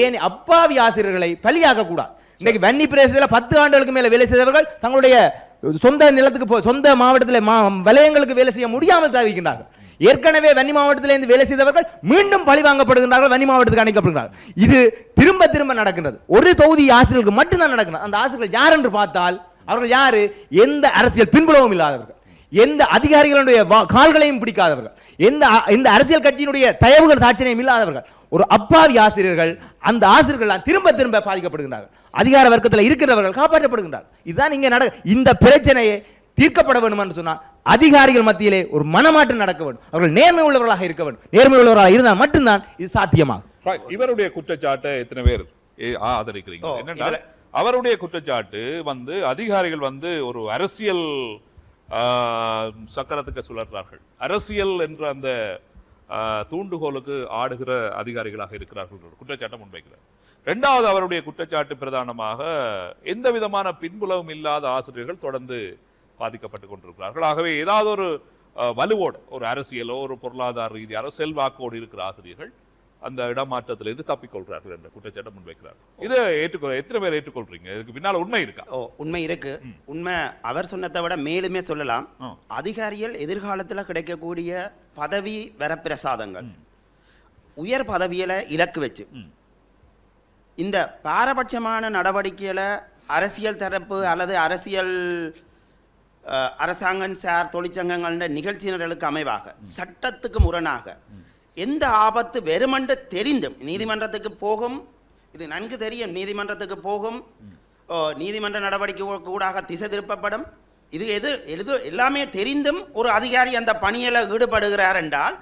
ஏன் அப்பாவி ஆசிரியர்களை பலியாக்க கூடாது. இன்னைக்கு வன்னி பிரதேசத்தில் 10 ஆண்டுகளுக்கு மேல வேலை செய்தவர்கள் தங்களுடைய சொந்த நிலத்துக்கு சொந்த மாவட்டத்தில் வலயங்களுக்கு வேலை செய்ய முடியாமல் தவிக்கின்றார்கள். ஏற்கனவே வன்னி மாவட்டத்திலிருந்து வேலை செய்தவர்கள் மீண்டும் பழி வாங்கப்படுகின்றார்கள், வன்னி மாவட்டத்துக்கு அணைக்கப்படுகிறார்கள். இது திரும்ப நடக்கின்றது. ஒரு தொகுதி ஆசிரியர்களுக்கு மட்டும்தான் நடக்கிறது. அந்த ஆசிரியர்கள் யார் என்று பார்த்தால் அவர்கள் யாரு? எந்த அரசியல் பின்புலமும் இல்லாதவர்கள், எந்த அதிகாரிகளுடைய கால்களையும் பிடிக்காதவர்கள், எந்த அரசியல் கட்சியினுடைய தயவுகள் தாட்சணையும் இல்லாதவர்கள், ஒரு அப்பாவி ஆசிரியர்கள். அந்த ஆசிரியர்கள் திரும்ப பாதிக்கப்படுகின்றார்கள். அதிகார வர்க்கத்தில் இருக்கிறவர்கள் காப்பாற்றப்படுகின்றார்கள். இதுதான் இங்கே இந்த பிரச்சனையை தீர்க்கப்பட வேண்டும் என்று சொன்னால் அதிகாரிகள் மத்தியிலே ஒரு மனமாற்றம் நடக்க வேண்டும். அவர்கள் நேர்மை உள்ளவர்களாக இருக்க வேண்டும். நேர்மை உள்ளவர்களாக இருந்தால் மட்டும்தான் இது சாத்தியமாகும். இவருடைய குற்றச்சாட்டை எத்தனை பேர் ஆதரிக்கிறீங்க? என்னென்றால் அவருடைய குற்றச்சாட்டு அதிகாரிகள் ஒரு அரசியல் சக்கரத்துக்கு சுழற்றார்கள், அரசியல் என்ற அந்த தூண்டுகோலுக்கு ஆடுகிற அதிகாரிகளாக இருக்கிறார்கள் குற்றச்சாட்டை முன்வைக்கிறார். இரண்டாவது, அவருடைய குற்றச்சாட்டு பிரதானமாக எந்த விதமான பின்புலவும் இல்லாத ஆசிரியர்கள் தொடர்ந்து பாதிக்கப்பட்டுக் கொண்டிருக்கிறார்கள். ஆகவே ஏதாவது ஒரு வலுவோடு, ஒரு அரசியலோ ஒரு பொருளாதார ரீதியாரோ செல்வாக்கோடு இருக்கிற ஆசிரியர்கள் அந்த இடமாற்றத்திலிருந்து தப்பிக்கொள்கிறார்கள் என்ற குற்றச்சாட்டை முன்வைக்கிறார்கள். இதை எத்தனை பேர் ஏற்றுக்கொள்றீங்க? இதுக்கு பின்னால் உண்மை இருக்கா? உண்மை இருக்கு. உண்மை அவர் சொன்னதை விட மேலுமே சொல்லலாம். அதிகாரிகள் எதிர்காலத்தில் கிடைக்கக்கூடிய பதவி வரப்பிரசாதங்கள், உயர் பதவியில இலக்கு வச்சு இந்த பாரபட்சமான நடவடிக்கைகளை அரசியல் தரப்பு அல்லது அரசியல் அரசாங்கம் சார் தொழிற்சங்கங்கள் நிகழ்ச்சியினர்களுக்கு அமைவாக சட்டத்துக்கு முரணாக எந்த ஆபத்து வெறுமண்டு தெரிந்தும் நீதிமன்றத்துக்கு போகும், இது நன்கு தெரியும், நீதிமன்றத்துக்கு போகும், நீதிமன்ற நடவடிக்கை கூடாக திசை திருப்பப்படும், இது எல்லாமே தெரிந்தும் ஒரு அதிகாரி அந்த பணியில் ஈடுபடுகிறார் என்றால்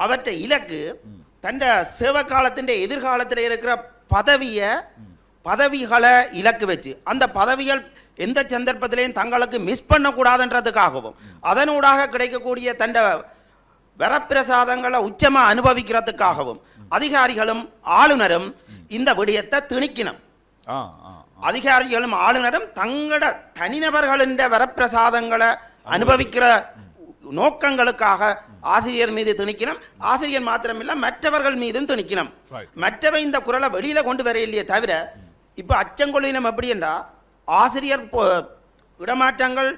அவற்றை இலக்கு தன் சேவை காலத்தின் எதிர்காலத்தில் இருக்கிற பதவிகளை இலக்கு வச்சு அந்த பதவிகள் எந்த சந்தர்ப்பத்திலையும் தங்களுக்கு மிஸ் பண்ணக்கூடாதுன்றதுக்காகவும் அதனூடாக கிடைக்கக்கூடிய தண்ட வரப்பிரசாதங்களை உச்சமாக அனுபவிக்கிறதுக்காகவும் அதிகாரிகளும் ஆளுநரும் இந்த விடயத்தை திணிக்கணும். ஆ, ஆ. அதிகாரிகளும் ஆளுநரும் தங்களோட தனிநபர்களின் வரப்பிரசாதங்களை அனுபவிக்கிற நோக்கங்களுக்காக ஆசிரியர் மீது திணிக்கணும். ஆசிரியர் மாத்திரமில்ல மற்றவர்கள் மீதும் திணிக்கணும். மற்றவை இந்த குரலை வெளியில கொண்டு வர இல்லையே தவிர இப்ப அச்சங்கொள்ளினம் எப்படி என்றா ஆசிரியர் இடமாற்றங்கள்,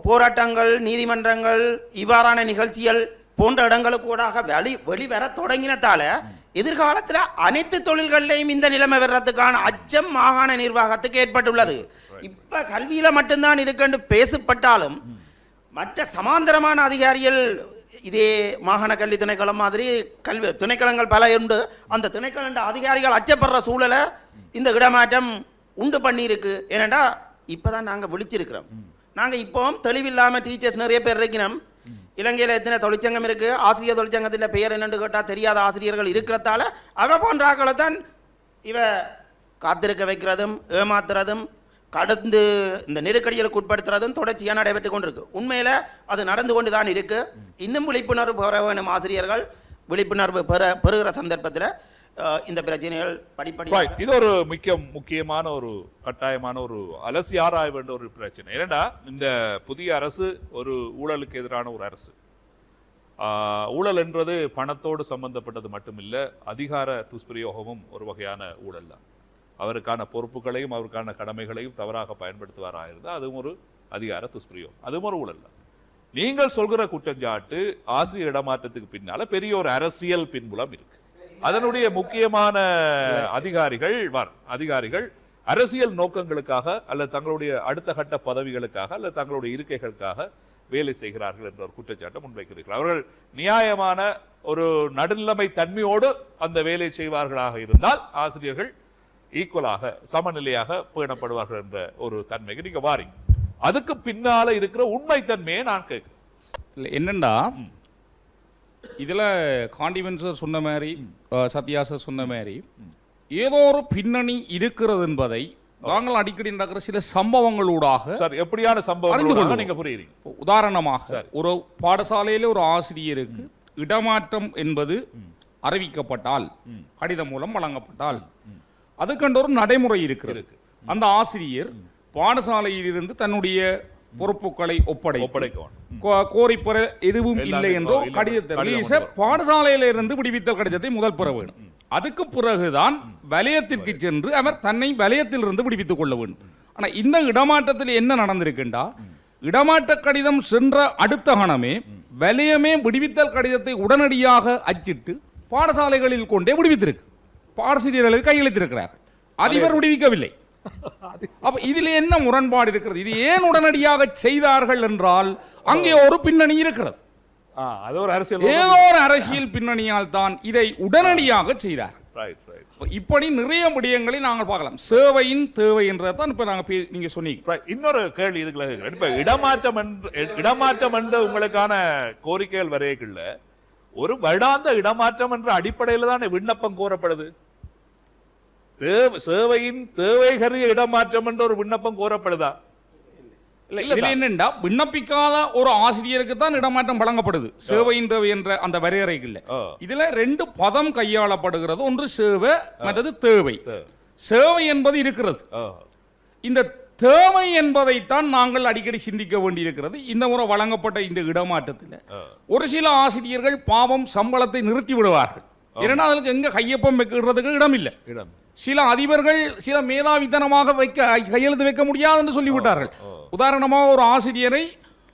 போராட்டங்கள், நீதிமன்றங்கள், இவ்வாறான நிகழ்ச்சிகள் போன்ற இடங்களுக்கூடாக வெளிவர தொடங்கினதால எதிர்காலத்தில் அனைத்து தொழில்களிலையும் இந்த நிலைமை வர்றதுக்கான அச்சம் மாகாண நிர்வாகத்துக்கு ஏற்பட்டுள்ளது. இப்ப கல்வியில மட்டும்தான் இருக்குன்னு பேசப்பட்டாலும் மற்ற சமாந்தரமான அதிகாரிகள் இதே மாகாண கல்வி திணைக்களம் மாதிரி கல்வி திணைக்களங்கள் பல உண்டு. அந்த திணைக்கள அதிகாரிகள் அச்சப்படுற சூழலை இந்த இடமாற்றம் உண்டு பண்ணியிருக்கு. ஏனென்றா இப்பதான் நாங்க விழிச்சிருக்கிறோம். நாங்க இப்போ தெளிவில்லாம டீச்சர்ஸ் நிறைய பேர் இருக்கணும். இலங்கையில் எத்தனை தொழிற்சங்கம் இருக்கு, ஆசிரியர் தொழிற்சங்கத்தில் பெயர் என்னன்னு கேட்டால் தெரியாத ஆசிரியர்கள் இருக்கிறதால அவ போன்ற ஆக்களை தான் இவ காத்திருக்க வைக்கிறதும் ஏமாத்துறதும் கடந்து இந்த நெருக்கடிகளுக்கு உட்படுத்துறதும் தொடர்ச்சியாக நடைபெற்று கொண்டிருக்கு. உண்மையில் அது நடந்து கொண்டு தான் இருக்கு. இன்னும் விழிப்புணர்வு பெற வேணும் ஆசிரியர்கள். விழிப்புணர்வு பெறுகிற சந்தர்ப்பத்தில் இந்த பிரச்சனைகள் படிப்படியாக இது ஒரு முக்கியமான ஒரு கட்டாயமான ஒரு அலசி ஆராய வேண்டிய ஒரு பிரச்சனை. ஏன்னா இந்த புதிய அரசு ஒரு ஊழலுக்கு எதிரான ஒரு அரசு. ஊழல் என்றது பணத்தோடு சம்பந்தப்பட்டது மட்டுமில்ல, அதிகார துஷ்பிரயோகமும் ஒரு வகையான ஊழல் தான். அவருக்கான பொறுப்புகளையும் அவருக்கான கடமைகளையும் தவறாக பயன்படுத்துவாராக இருந்தால் அதுவும் ஒரு அதிகார துஷ்பிரயோகம், அதுவும் ஒரு ஊழல் தான். நீங்கள் சொல்கிற குற்றச்சாட்டு ஆசிரியர் இடமாற்றத்துக்கு பின்னால பெரிய ஒரு அரசியல் பின்புலம் இருக்கு. அதனுடைய முக்கியமான அதிகாரிகள் அரசியல் நோக்கங்களுக்காக அல்லது தங்களுடைய அடுத்த கட்ட பதவிகளுக்காக அல்லது தங்களுடைய இருக்கைகளுக்காக வேலை செய்கிறார்கள் என்ற ஒரு குற்றச்சாட்டை முன்வைக்கிறார்கள். அவர்கள் நியாயமான ஒரு நடுநிலைமை தன்மையோடு அந்த வேலை செய்வார்களாக இருந்தால் ஆசிரியர்கள் ஈக்குவலாக சமநிலையாக பேணப்படுவார்கள் என்ற ஒரு தன்மைக்கு நீங்க வாரீங்க. அதுக்கு பின்னால இருக்கிற உண்மை தன்மையை நான் கேட்கிறேன். என்னண்டா இதுல காண்டிவென்ட் சார் சொன்ன மாதிரி, சத்யா சார் சொன்ன மாதிரி ஏதோ ஒரு பின்னணி இருக்கிறது என்பதை நாங்கள் அடிக்கடி நடக்கிற சில சம்பவங்களூடாக எப்படியான சம்பவம் நீங்க புரியுறீங்க. உதாரணமாக ஒரு பாடசாலையில ஒரு ஆசிரியருக்கு இடமாற்றம் என்பது அறிவிக்கப்பட்டால், கடிதம் மூலம் வழங்கப்பட்டால் அதுக்கென்று ஒரு நடைமுறை இருக்கிறது. அந்த ஆசிரியர் பாடசாலையில் இருந்து தன்னுடைய பொறுப்புகளை ஒப்படைக்க கோரிப்பெற எதுவும் இல்லை என்றோ கடிதத்தை பாடசாலையில இருந்து விடுவித்தல் கடிதத்தை முதல் பெற வேண்டும். அதுக்கு பிறகுதான் வலயத்திற்கு சென்று அவர் தன்னை வலயத்தில் இருந்து விடுவித்துக் கொள்ள வேண்டும். ஆனா இந்த இடமாற்றத்தில் என்ன நடந்திருக்கின்றா, இடமாற்ற கடிதம் சென்ற அடுத்த கணமே வலயமே விடுவித்தல் கடிதத்தை உடனடியாக அச்சிட்டு பாடசாலைகளில் கொண்டே விடுவித்திருக்கு. பாடசாலைகளுக்கு கையளித்திருக்கிறார்கள். அதிபர் விடுவிக்கவில்லை. அப்ப இதில் என்ன முரண்பாடு இருக்கிறது? இது ஏன் உடனடியாக செய்தார்கள் என்றால் அங்கே ஒரு பின்னணி இருக்கிறது. ஏதோ ஒரு அரசியல் பின்னணியால் தான் இதை உடனடியாக செய்தார்கள். இப்படி நிறைய விடயங்களை நாங்கள் பார்க்கலாம். சேவையின் தேவை என்றதான் இப்ப நாங்க நீங்க சொன்னீங்க. இன்னொரு கேள்வி இதுக்குள்ள இப்ப இடமாற்றம் என்ற உங்களுக்கான கோரிக்கைகள் வரையக்குள்ள ஒரு வருடாந்த இடமாற்றம் என்ற அடிப்படையில் தான் விண்ணப்பம் கோரப்படுது. சேவையின் தேவை கருதிய இடமாற்றம் என்ற ஒரு விண்ணப்பம் கோரப்படுதா? என்னண்டா, விண்ணப்பிக்காத ஒரு ஆசிரியருக்கு தான் இடமாற்றம் வழங்கப்படுது சேவையின் தேவை என்ற அந்த வரையறைகள். இதுல ரெண்டு பதம் கையாளப்படுகிறது. ஒன்று சேவை, மற்றது தேவை. சேவை என்பது இருக்கிறது. இந்த தேவை என்பதைத்தான் நாங்கள் அடிக்கடி சிந்திக்க வேண்டியிருக்கிறது. இந்த முறை வழங்கப்பட்ட இந்த இடமாற்றத்தில் ஒரு சில ஆசிரியர்கள் பாவம் சம்பளத்தை நிறுத்தி விடுவார்கள். இரண்டாவதுக்கு எங்க கையொப்பம் வைக்கிறதுக்கு இடம் இல்லை. சில அதிபர்கள் சில மேதாவித்தனமாக கையெழுத்து வைக்க முடியாது என்று சொல்லிவிட்டார்கள். உதாரணமாக ஒரு ஆசிரியரை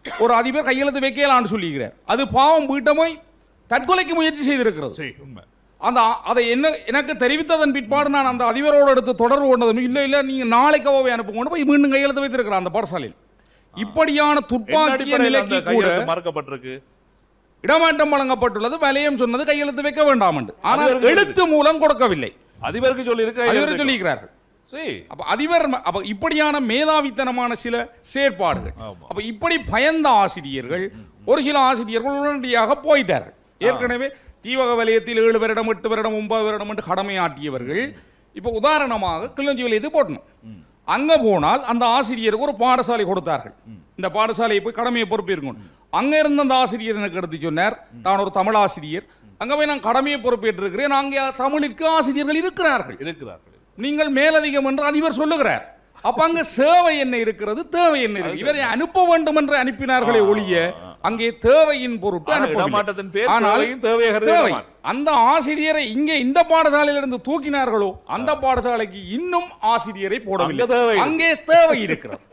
ஒரு அதிபர் கையெழுத்து வைக்கலான்னு சொல்லிக்கிறார். அது பாவம் வீட்டமை தற்கொலைக்கு முயற்சி செய்திருக்கிறது. அந்த அதை என்ன எனக்கு தெரிவித்ததன் பிற்பாடு நான் அந்த அதிபரோடு எடுத்து தொடர்பு கொண்டதும் இல்லை நீங்க நாளைக்கு அவை அனுப்புங்க போய் மீண்டும் கையெழுத்து வைத்திருக்கிறார் அந்த பாடசாலையில். இப்படியான துப்பாக்கிய நிலைக்கு கூட மறக்கப்பட்டிருக்கு. இடமாற்றம் வழங்கப்பட்டுள்ளது. வலயம் சொன்னது கையெழுத்து வைக்க வேண்டாம் என்று. ஆனால் எழுத்து மூலம் கொடுக்கவில்லை. அதிபருக்கு சொல்லியிருக்கிறார்கள். அதிபர் இப்படியான மேதாவித்தனமான சில செயற்பாடுகள். அப்ப இப்படி பயந்த ஆசிரியர்கள் ஒரு சில ஆசிரியர்கள் உடனடியாக போயிட்டார்கள். ஏற்கனவே தீவக வலயத்தில் 7 வருடம் 8 வருடம் 9 வருடம் என்று கடமையாற்றியவர்கள் இப்ப உதாரணமாக கிளிநொச்சி வலயத்துக்கு போட்டணும். அங்க போனால் அந்த ஆசிரியருக்கு ஒரு பாடசாலை கொடுத்தார்கள். இந்த பாடசாலையை போய் கடமையை பொறுப்பேற்கணும். அங்க இருந்த அந்த ஆசிரியர் எனக்கு எடுத்து சொன்னார், தான் ஒரு தமிழ் ஆசிரியர், அங்கே போய் நான் கடமையை பொறுப்பேற்றிருக்கிறேன். அங்கே தமிழிற்கு ஆசிரியர்கள் இருக்கிறார்கள். நீங்கள் மேலதிகம் என்று அதிபர் சொல்லுகிறார். அப்ப அங்க சேவை என்ன இருக்கிறது, தேவை என்ன இருக்கு. இவரை அனுப்ப வேண்டும் என்று அனுப்பினார்களே ஒழிய அங்கே தேவையின் பொருட்டு தேவை அந்த ஆசிரியரை இங்கே இந்த பாடசாலையிலிருந்து தூக்கினார்களோ அந்த பாடசாலைக்கு இன்னும் ஆசிரியரை போடவில்லை. அங்கே தேவை இருக்கிறது.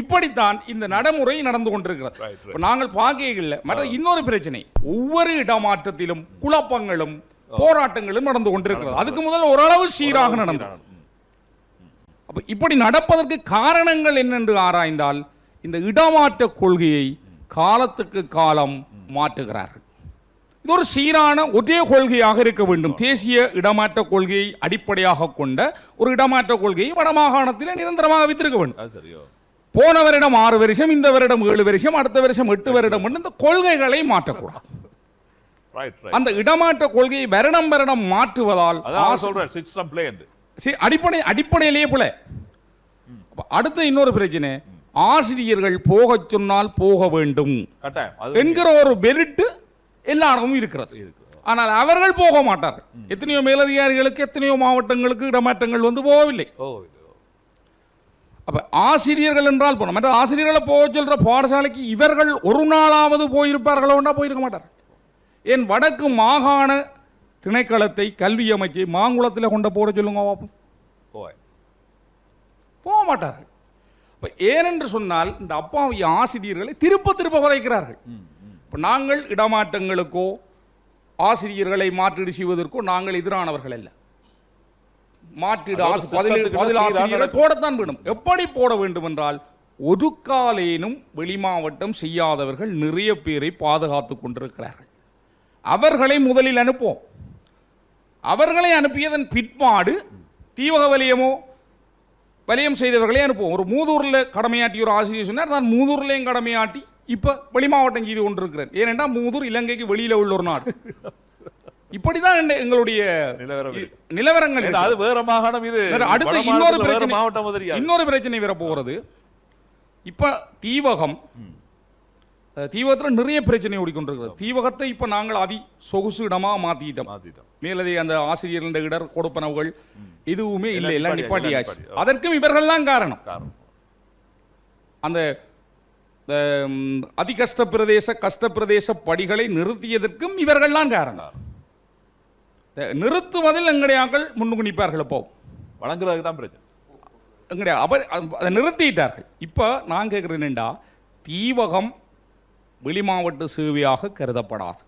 இப்படித்தான் இந்த நடைமுறை நடந்து கொண்டிருக்கிறது. நாங்கள் பார்க்கல. மற்ற இன்னொரு பிரச்சனை, ஒவ்வொரு இடமாற்றத்திலும் குழப்பங்களும் போராட்டங்களும் நடந்து கொண்டிருக்கிறது. அதுக்கு முதல் ஓரளவு சீராக நடந்தது. இப்படி நடப்பதற்கு காரணங்கள் என்னென்று ஆராய்ந்தால் இந்த இடமாற்ற கொள்கையை காலத்துக்கு காலம் மாற்றுகிறார்கள். இது ஒரு சீரான ஒரே கொள்கையாக இருக்க வேண்டும். தேசிய இடமாற்ற கொள்கையை அடிப்படையாக கொண்ட ஒரு இடமாற்ற கொள்கையை வடமாகாணத்தில் நிரந்தரமாக வைத்திருக்க வேண்டும். போன வருடம் 6 வருஷம், இந்த வருடம் 7 வருஷம், அடுத்த வருஷம் 8 வருடம் இந்த கொள்கைகளை மாற்றக்கூடாது. அந்த இடமாற்ற கொள்கையை வருடம் மாற்றுவதால் அடிப்படையிலேயே போல. அடுத்த இன்னொரு பிரச்சனை, ஆசிரியர்கள் போக சொன்னால் போக வேண்டும் என்கிற ஒரு பெருட்டு எல்லாரும் இருக்கிறது. ஆனால் அவர்கள் போக மாட்டார்கள். எத்தனையோ மேலதிகாரிகளுக்கு எத்தனையோ மாவட்டங்களுக்கு இடமாற்றங்கள் வந்து போகவில்லை. அப்ப ஆசிரியர்கள் என்றால் போன மற்ற ஆசிரியர்களை போக சொல்ற பாடசாலைக்கு இவர்கள் ஒரு நாளாவது போயிருப்பார்களோ போயிருக்க மாட்டார்கள். என் வடக்கு மாகாண திணைக்களத்தை கல்வி அமைச்சை மாங்குளத்தில் கொண்ட போட சொல்லுங்க, போக மாட்டார்கள். ஏனென்று சொன்னால் இந்த அப்பாவி ஆசிரியர்களை திருப்ப வதைக்கிறார்கள். இப்போ நாங்கள் இடமாற்றங்களுக்கோ ஆசிரியர்களை மாற்றீடு செய்வதற்கோ நாங்கள் எதிரானவர்கள் அல்ல. மாற்றீடு ஆசிரியரை போடத்தான் வேண்டும். எப்படி போட வேண்டும் என்றால், ஒரு காலேனும் வெளி மாவட்டம் செய்யாதவர்கள் நிறைய பேரை பாதுகாத்துக் கொண்டிருக்கிறார்கள். அவர்களை முதலில் அனுப்போம். அவர்களை அனுப்பியதன் பிற்பாடு தீவக வலியம் செய்தவர்களே அனுப்புவோம். ஒரு மூதூரில் கடமையாட்டி ஒரு ஆசிரியர் சொன்னார், நான் மூதூர்லையும் கடமையாட்டி இப்போ வெளி மாவட்டம் செய்து கொண்டிருக்கிறேன். ஏனென்றால் மூதூர் இலங்கைக்கு வெளியில் உள்ள ஒரு நாடு. இப்படிதான் எங்களுடைய நிலவரங்கள். அடுத்த இன்னொரு பிரச்சனை வரப்போகிறது. இப்ப தீவகத்தில் நிறைய பிரச்சனை ஓடிக்கொண்டிருக்கிறது. தீவகத்தை இப்ப நாங்கள் சொகுசு இடமா மாத்திட்டோம். மேலதே அந்த ஆசிரியர்கள் இடர் கொடுப்பனவுகள் எதுவுமே இல்லை, எல்லாம் நிப்பாட்டியாச்சு. அதற்கும் இவர்கள் தான் காரணம். அந்த அதிகஷ்ட கஷ்ட படிகளை நிறுத்தியதற்கும் இவர்கள் தான் காரணம். நிறுத்துவதில் எங்கடையாக்கள் முன்னுக்கு நிற்பார்கள். இப்போ வழங்குறதுக்கு தான் பிரச்சனை. எங்கடையா அதை நிறுத்திட்டார்கள். இப்போ நான் கேட்குறேன்டா, தீவகம் வெளி மாவட்ட சேவையாக கருதப்படாது.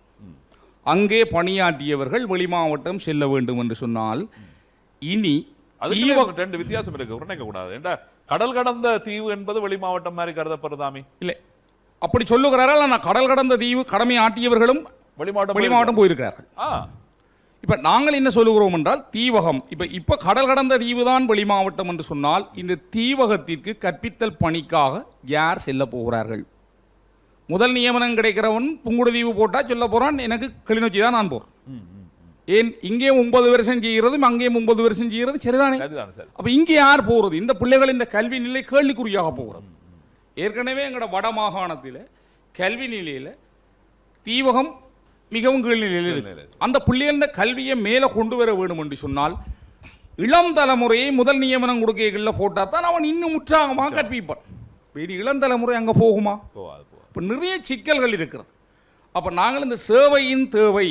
அங்கே பணியாற்றியவர்கள் வெளி மாவட்டம் செல்ல வேண்டும் என்று சொன்னால் இனி ரெண்டு வித்தியாசம் இருக்கு. கடல் கடந்த தீவு என்பது வெளி மாவட்டம் மாதிரி கருதப்படுதாமே? இல்லை, அப்படி சொல்லுகிறார்கள். ஆனால் கடல் கடந்த தீவு கடமை ஆற்றியவர்களும் வெளி மாவட்டம் போயிருக்கிறார்கள். இப்ப நாங்கள் என்ன சொல்லுகிறோம் என்றால், தீவகம் இப்ப கடல் கடந்த தீவு தான் வெளி மாவட்டம் என்று சொன்னால், இந்த தீவகத்திற்கு கற்பித்தல் பணிக்காக யார் செல்ல போகிறார்கள்? முதல் நியமனம் கிடைக்கிறவன் புங்குடுதீவு போட்டா சொல்ல போறான், எனக்கு கிளிநொச்சி தான் நான் போறேன். ஏன் இங்கே 9 வருஷம் செய்கிறது, அங்கே 9 வருஷம் செய்கிறது, சரிதானே? அப்ப இங்கே யார் போறது? இந்த பிள்ளைகள் இந்த கல்வி நிலை கேள்விக்குறியாக போகிறது. ஏற்கனவே எங்களோட வட மாகாணத்தில் கல்வி நிலையில தீவகம் மிகவும் கீழ்நிலையில் இருக்கு. அந்த பிள்ளைகள கல்வியை மேலே கொண்டு வர வேண்டும் என்று சொன்னால், இளம் தலைமுறையை முதல் நியமனம் கொடுக்கைகளில் போட்டா தான் அவன் இன்னும் உற்சாகமாக கற்பிப்பான். இளம் தலைமுறை அங்கே போகுமா? இப்போ நிறைய சிக்கல்கள் இருக்கிறது. அப்போ நாங்கள் இந்த சேவையின் தேவை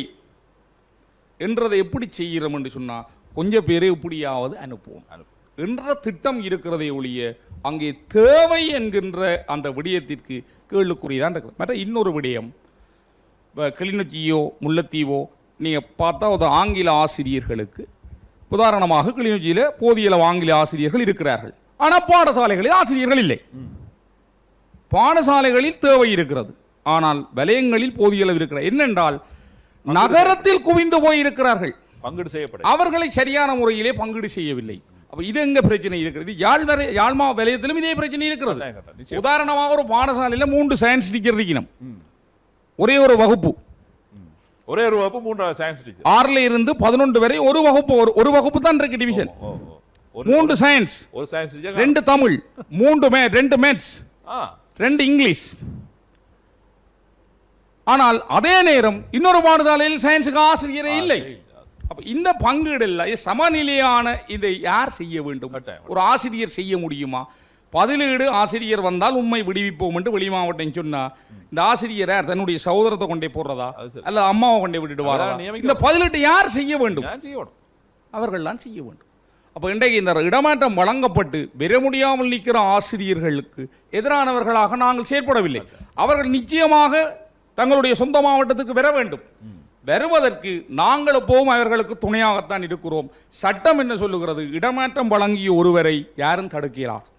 என்றதை எப்படி செய்கிறோம் என்று சொன்னால், கொஞ்சம் பேரை எப்படியாவது அனுப்புவோம் என்ற திட்டம் இருக்கிறதை ஒழிய அங்கே தேவை என்கின்ற அந்த விடயத்திற்கு கேள்விக்குறிதான் இருக்கிறது. மற்ற இன்னொரு விடயம், கிளிநொச்சியோ முல்லைத்தீவோ நீங்கள் பார்த்தா ஒரு ஆங்கில ஆசிரியர்களுக்கு, உதாரணமாக கிளிநொச்சியில் போதிய ஆங்கில ஆசிரியர்கள் இருக்கிறார்கள். ஆனால் பாடசாலைகளில் ஆசிரியர்கள் இல்லை. பாடசாலைகளில் தேவை இருக்கிறது, ஆனால் வலயங்களில் போதிய அளவு இருக்கிறார். என்னென்றால் நகரத்தில் குவிந்து போய் இருக்கிறார்கள், பங்கீடு செய்யப்படும். அவர்களை சரியான முறையிலே பங்கீடு செய்யவில்லை. அப்ப இது எங்க பிரச்சனை இருக்கிறது? யாழ்மா வலயத்திலும் இதே பிரச்சனை இருக்கிறது. உதாரணமாக ஒரு பாடசாலையில் 3 சயின்ஸ் டீச்சர் இருக்கணும், ஒரே ஒரு வகுப்பு, 3 சயின்ஸ் டீச்சர். 6ல இருந்து 11 வரை ஒரு வகுப்பு தான் இருக்கு division. 3 science, 2 Tamil, 2 maths, 2 English. ஆனால் அதே நேரம் இன்னொரு பாடசாலையில் சயின்ஸுக்கு ஆசிரியரே இல்லை. அப்ப இந்த பங்கீடு இல்லை, சமநிலையான இதை யார் செய்ய வேண்டும்? ஒரு ஆசிரியர் செய்ய முடியுமா? பதிலீடு ஆசிரியர் வந்தால் உண்மை விடுவிப்போம் என்று வெளி மாவட்டம் சொன்னா, இந்த ஆசிரியரை தன்னுடைய சகோதரத்தை கொண்டே போடுறதா அல்ல அம்மாவை கொண்டே விட்டுடுவாரா? இந்த பதிலீட்டை யார் செய்ய வேண்டும்? அவர்கள் தான் செய்ய வேண்டும். அப்போ இன்றைக்கு இந்த இடமாற்றம் வழங்கப்பட்டு பெற முடியாமல் நிற்கிற ஆசிரியர்களுக்கு எதிரானவர்களாக நாங்கள் செயற்படவில்லை. அவர்கள் நிச்சயமாக தங்களுடைய சொந்த மாவட்டத்துக்கு வர வேண்டும். வருவதற்கு நாங்கள் எப்போவும் அவர்களுக்கு துணையாகத்தான் இருக்கிறோம். சட்டம் என்ன சொல்லுகிறது? இடமாற்றம் வழங்கிய ஒருவரை யாரும் தடுக்க இயலாது.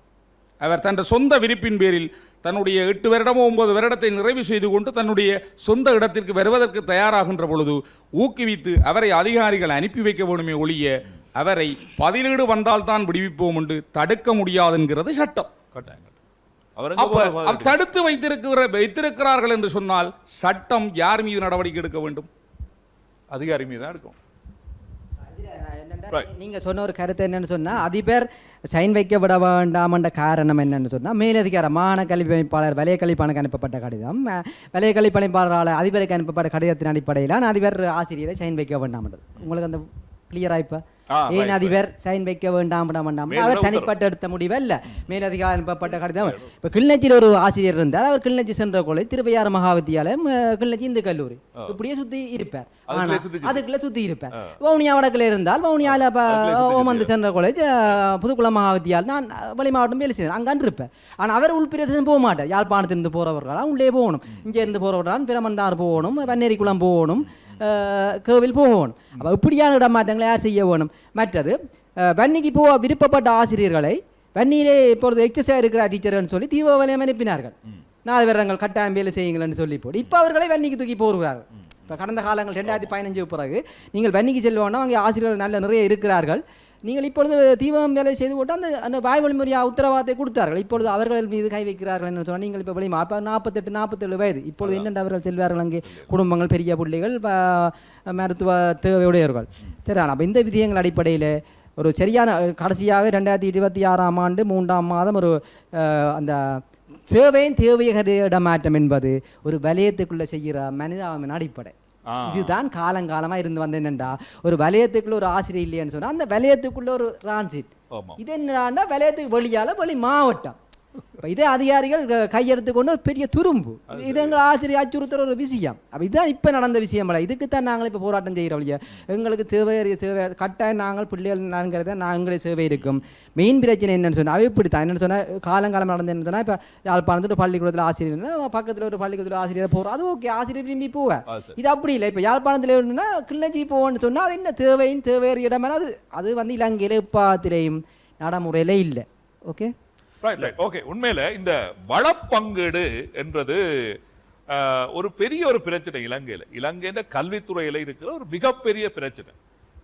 அவர் தன் சொந்த விருப்பின் பேரில் தன்னுடைய 8 வருடமோ 9 வருடத்தை நிறைவு செய்து கொண்டு தன்னுடைய சொந்த இடத்திற்கு வருவதற்கு தயாராகின்ற பொழுது ஊக்குவித்து அவரை அதிகாரிகள் அனுப்பி வைக்க வேண்டுமே ஒழிய அவரை பதிலீடு வந்தால் தான் விடுவிப்போம் என்று தடுக்க முடியாது என்கிறது சட்டம். தடுத்து வைத்திருக்கிறார்கள் என்று சொன்னால் சட்டம் யார் மீது நடவடிக்கை எடுக்க வேண்டும்? அதிகாரி மீது தான் எடுக்கும். நீங்க சொன்ன ஒரு கருத்து என்னன்னு சொன்னா, அதிபர் சைன் வைக்க விட வேண்டாமன்ற காரணம் என்னன்னு சொன்னா, மேலதிகார மாகாண கல்வி பணிப்பாளர் வலய கல்விப்பணிக்கு அனுப்பப்பட்ட கடிதம், வலய கல்வி பணிப்பாளரால் அதிபருக்கு அனுப்பப்பட்ட கடிதத்தின் அடிப்படையில் அதிபர் ஆசிரியரை சைன் வைக்க வேண்டாம்ன்றது உங்களுக்கு அந்த கிளியரா? இப்ப ஏன் அதிபர் சைன் வைக்க வேண்டாம் அவர் தனிப்பட்ட எடுத்த முடிவு இல்ல, மேலதிகாரி அனுப்பப்பட்ட கடிதம். இப்ப கிளிநொச்சியில் ஒரு ஆசிரியர் இருந்தார், அவர் கிளிநொச்சி சென்ற காலேஜ், திருவையாறு மகாவித்தியாலயம், கிளிநொச்சி இந்து கல்லூரி, இப்படியே சுத்தி இருப்பார். ஆனா அதுக்குள்ள சுத்தி இருப்பார். வவுனியா வடக்குல இருந்தால் வவுனியால ஓமந்து சென்ற காலேஜ், புதுக்குளம் மகாவித்தியாலயம், நான் வெளி மாவட்டம் வேலை செய்தேன், அங்கான் இருப்பேன். ஆனா அவர் உள்பிரதேசம் போக மாட்டார். யாழ்ப்பாணத்திலிருந்து போறவர்களாம் உள்ளே போகணும், இங்க இருந்து போறவர்களால் பிரமந்தார் போகணும், வன்னேரிக்குளம் போகணும், கோவில் போகணும். அப்போ இப்படியான இடமாற்றங்களை யார் செய்ய வேணும்? மற்றது வன்னிக்கு போக விருப்பப்பட்ட ஆசிரியர்களை வன்னியிலே இப்பொழுது எக்ஸஸாக இருக்கிற டீச்சர்னு சொல்லி தீவிர வலயம் அனுப்பினார்கள். 4 வருடங்கள் கட்டாயம் வேலை செய்யுங்கள்னு சொல்லி போட்டு இப்போ அவர்களை வன்னிக்கு தூக்கி போகிறார்கள். இப்போ கடந்த காலங்கள் 2015 பிறகு நீங்கள் வன்னிக்கு செல்வோன்னா அங்கே ஆசிரியர்கள் நல்ல நிறைய இருக்கிறார்கள். நீங்கள் இப்பொழுது தீவிரம் வேலை செய்து போட்டு அந்த வாய் வழிமுறையாக உத்தரவாதத்தை கொடுத்தார்கள். இப்பொழுது அவர்கள் மீது கை வைக்கிறார்கள் என்று சொன்னால் நீங்கள் இப்போ வெளிமா இப்போ 48-47 வயது. இப்பொழுது என்னென்று அவர்கள் செல்வார்கள்? அங்கே குடும்பங்கள், பெரிய பிள்ளைகள், மருத்துவ தேவையுடையவர்கள். சரி, அப்போ இந்த விதியங்கள் அடிப்படையில் ஒரு சரியான கடைசியாக 2026ஆம் ஆண்டு 3ஆம் மாதம் ஒரு அந்த சேவையின் தேவையக இடமாற்றம் என்பது ஒரு வலயத்துக்குள்ளே செய்கிற மனிதாபிமான அடிப்படை. இதுதான் காலங்காலமா இருந்து வந்து என்னண்டா, ஒரு வலயத்துக்குள்ள ஒரு ஆசிரியர் இல்லையான்னு சொன்னா அந்த வலயத்துக்குள்ள ஒரு டிரான்சிட். இது என்னடா, வலயத்துக்கு வெளி மாவட்டம். இப்போ இதே அதிகாரிகள் கையெடுத்து கொண்டு ஒரு பெரிய துரும்பு. இது எங்கள் ஆசிரியர் அச்சுறுத்துற ஒரு விஷயம். அப்போ இதுதான் இப்போ நடந்த விஷயம். இதுக்குத்தான் நாங்கள் இப்போ போராட்டம் செய்கிறோம். இல்லையா, எங்களுக்கு சேவை கட்டாயம் நாங்கள் பிள்ளைகள் நாங்கிறத நாங்களே சேவை இருக்கும். மெயின் பிரச்சனை என்னென்னு சொன்னால் அவை இப்படி தான். என்னென்னு சொன்னால் காலங்காலம் நடந்து என்ன சொன்னால் இப்போ யாழ்ப்பாணத்தில் பள்ளிக்கூடத்தில் ஆசிரியர் பக்கத்தில் ஒரு பள்ளிக்கூடத்தில் ஆசிரியர் போகிறோம், அது ஓகே, ஆசிரியர் விரும்பி போவேன். இது அப்படி இல்லை. இப்போ யாழ்ப்பாணத்தில் என்னன்னா கிளிநொச்சி போவோன்னு சொன்னால் அது என்ன தேவை இடமெல்லாம் அது வந்து இலங்கையில் இப்பாத்திரையும் நடைமுறையில் இல்லை. Okay, okay. உண்மையில இந்த வளப்பங்கீடு என்றது ஒரு பெரிய ஒரு பிரச்சனை இலங்கையில கல்வித்துறையில இருக்கிற ஒரு மிகப்பெரிய பிரச்சனை.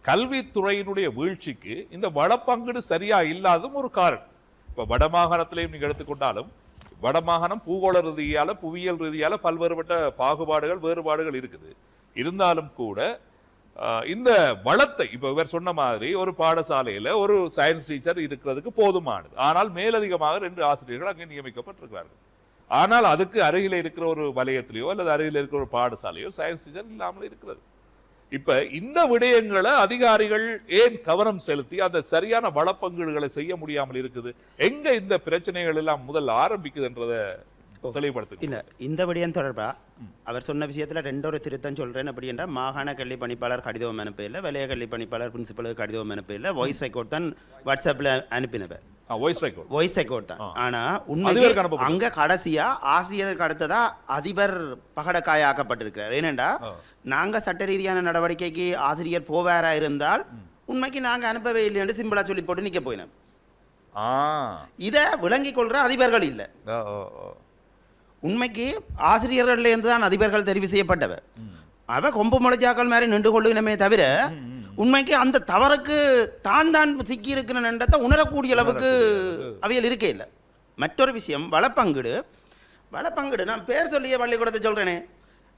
கல்வித்துறையினுடைய வீழ்ச்சிக்கு இந்த வளப்பங்கீடு சரியா இல்லாததும் ஒரு காரணம். இப்ப வடமாகாணத்திலையும் நீங்க எடுத்துக்கொண்டாலும் வடமாகாணம் பூகோள ரீதியால புவியியல் ரீதியால பல்வேறுபட்ட பாகுபாடுகள் வேறுபாடுகள் இருக்குது. இருந்தாலும் கூட இந்த வளத்தை இப்ப இவர் சொன்ன மாதிரி ஒரு பாடசாலையில ஒரு சயின்ஸ் டீச்சர் இருக்கிறதுக்கு போதுமானது. ஆனால் மேலதிகமாக 2 ஆசிரியர்கள் அங்கே நியமிக்கப்பட்டிருக்கிறார்கள். ஆனால் அதுக்கு அருகில இருக்கிற ஒரு வலயத்திலேயோ அல்லது அருகில இருக்கிற ஒரு பாடசாலையோ சயின்ஸ் டீச்சர் இல்லாமல் இருக்கிறது. இப்ப இந்த விடயங்களை அதிகாரிகள் ஏன் கவனம் செலுத்தி அந்த சரியான வளப்பங்கீடுகளை செய்ய முடியாமல் இருக்குது? எங்க இந்த பிரச்சனைகள் எல்லாம் முதல் ஆரம்பிக்குதுன்றத தெளிவுபடுத்து. இல்ல, இந்த விடயம் தொடர்பா அவர் சொன்ன விஷயத்துல 2 திருத்தம் சொல்றேன். அப்படி என்றால் மாகாண கல்வி பணிப்பாளர் கடிதம் அனுப்பல, வலய கல்வி பணிப்பாளர் பிரின்சிபலுக்கு கடிதம் அனுப்பல, வாய்ஸ் ரெக்கார்ட் தான் வாட்ஸ்அப்ல அனுப்பினவர். வாய்ஸ் ரெக்கார்ட் தான். ஆனா உண்மையிலே அங்க கடைசியா ஆசிரியருக்கு அடுத்ததா அதிபர் பகடக்காய ஆக்கப்பட்டிருக்கிறார். ஏனென்றா நாங்க சட்ட ரீதியான நடவடிக்கைக்கு ஆசிரியர் போவாரா இருந்தால் உண்மைக்கு நாங்க அனுப்பவே இல்லை என்று சிம்பிளா சொல்லி போட்டு நிக்க போயினோம். இதை விளங்கிக் கொள்ற அதிபர்கள் இல்லை. உண்மைக்கு ஆசிரியர்கள் இருந்து தான் அதிபர்கள் தெரிவு செய்யப்பட்டவர். அவ கொம்பு முளைச்சாக்கள் மாதிரி நின்று கொள்ளுமே தவிர உண்மைக்கு அந்த தவறுக்கு தான் சிக்கி இருக்கிற உணரக்கூடிய அளவுக்கு அவையில் இருக்கே இல்லை. மற்றொரு விஷயம், வளப்பங்கீடு நான் பேர் சொல்லிய பள்ளிக்கூடத்தை சொல்றேனே,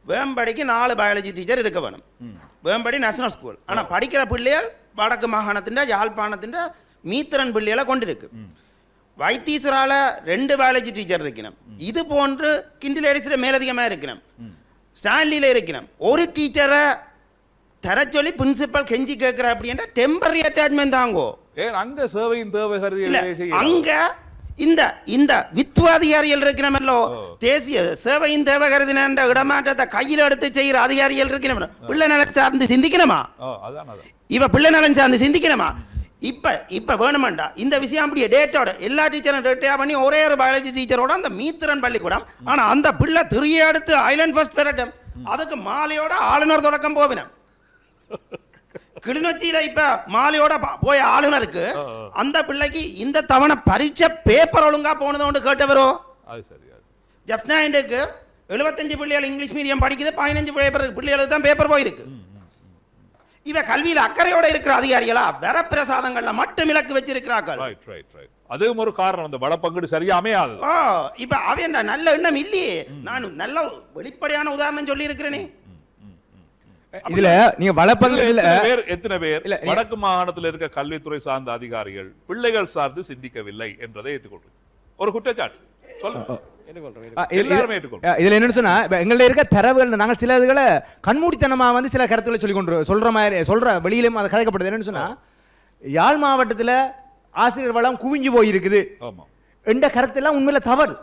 வேம்படிக்கு 4 பயாலஜி டீச்சர் இருக்க வேணும். Vembadi national school. ஆனால் படிக்கிற பிள்ளைகள் வடக்கு மாகாணத்தின் யாழ்ப்பாணத்தின் மீத்திரன் பிள்ளைகளை கொண்டிருக்கு. வைத்தீஸ்வரால 2 பயாலஜி டீச்சர் இருக்கணும். இது போன்று கிண்டிலேடிஸில் மேலதிகமாக இருக்கணும். ஸ்டான்லியில் இருக்கணும். ஒரு டீச்சரை தர சொல்லி பிரின்சிபல் கெஞ்சி கேட்குற அப்படின்னா டெம்பரரி அட்டாச்மெண்ட் தாங்கோ. ஏன் அங்க சேவையின் தேவை கருதி இல்ல வேலை செய்ய அங்க இந்த இந்த வித்துவாதிகாரிகள் இருக்கணுமல்லோ, தேசிய சேவையின் தேவை கருதின இடமாற்றத்தை கையில் எடுத்து செய்கிற அதிகாரிகள் இருக்கணும். பிள்ளை நலன் சார்ந்து சிந்திக்கணுமா? அதான் அதான் இவ பிள்ளை நலன் சார்ந்து சிந்திக்கணுமா? இப்ப வேணுமாண்டா இந்த விஷயம் அப்படியே டேட்டோட எல்லா டீச்சரும் டேட்டா பண்ணி ஒரே ஒரு பயாலஜி டீச்சரோட அந்த மீத்திரன் பள்ளிக்கூடம். ஆனா அந்த பிள்ளை திரிய எடுத்து ஐலண்ட் ஃபர்ஸ்ட் பெறட்டும், அதுக்கு மாலையோட ஆளுநர் தொடக்கம் போவினம். கிளிநொச்சியில இப்ப மாலையோட போய ஆளுநருக்கு அந்த பிள்ளைக்கு இந்த தவணை பரீட்சை பேப்பர் ஒழுங்கா போனதோண்டு கேட்டவரோ. அது சரி. ஜப்னாண்டுக்கு 75 பிள்ளைகள் இங்கிலீஷ் மீடியம் படிக்குது, 15 பிள்ளைகளுக்கு தான் பேப்பர் போயிருக்கு. இவ கல்வியில் அக்கறையோட இருக்கிற அதிகாரிகளா வரப்பிரசாதங்கள்ல மட்டும் இலக்கு வச்சிருக்கிறார்கள். அதுவும் ஒரு காரணம், அந்த வள பங்கீடு சரியா அமையாது. இப்ப அவன் நல்ல எண்ணம் இல்லையே. நான் நல்ல வெளிப்படையான உதாரணம் சொல்லி இருக்கிறேனே. இதுல நீங்க வளப்பங்குல எத்தனை பேர் வடக்கு மாகாணத்தில் இருக்க கல்வித்துறை சார்ந்த அதிகாரிகள் பிள்ளைகள் சார்ந்து சிந்திக்கவில்லை என்றதை ஏற்றுக்கொள்றேன். ஒரு குற்றச்சாட்டு சொல்லுங்க. இதுல என்ன சொன்னா, எங்கள்ட்ட இருக்க தரவுகள் நாங்கள் சில இதுகளை கண்மூடித்தனமா சில கருத்துக்களை சொல்ற மாதிரி சொல்ற வெளியிலும் அது கதைக்கப்படுது. என்னன்னு சொன்னா, யாழ் மாவட்டத்துல ஆசிரியர் வளம் குவிஞ்சு போயிருக்குது என்ற கருத்தெல்லாம் உண்மையில தவறு.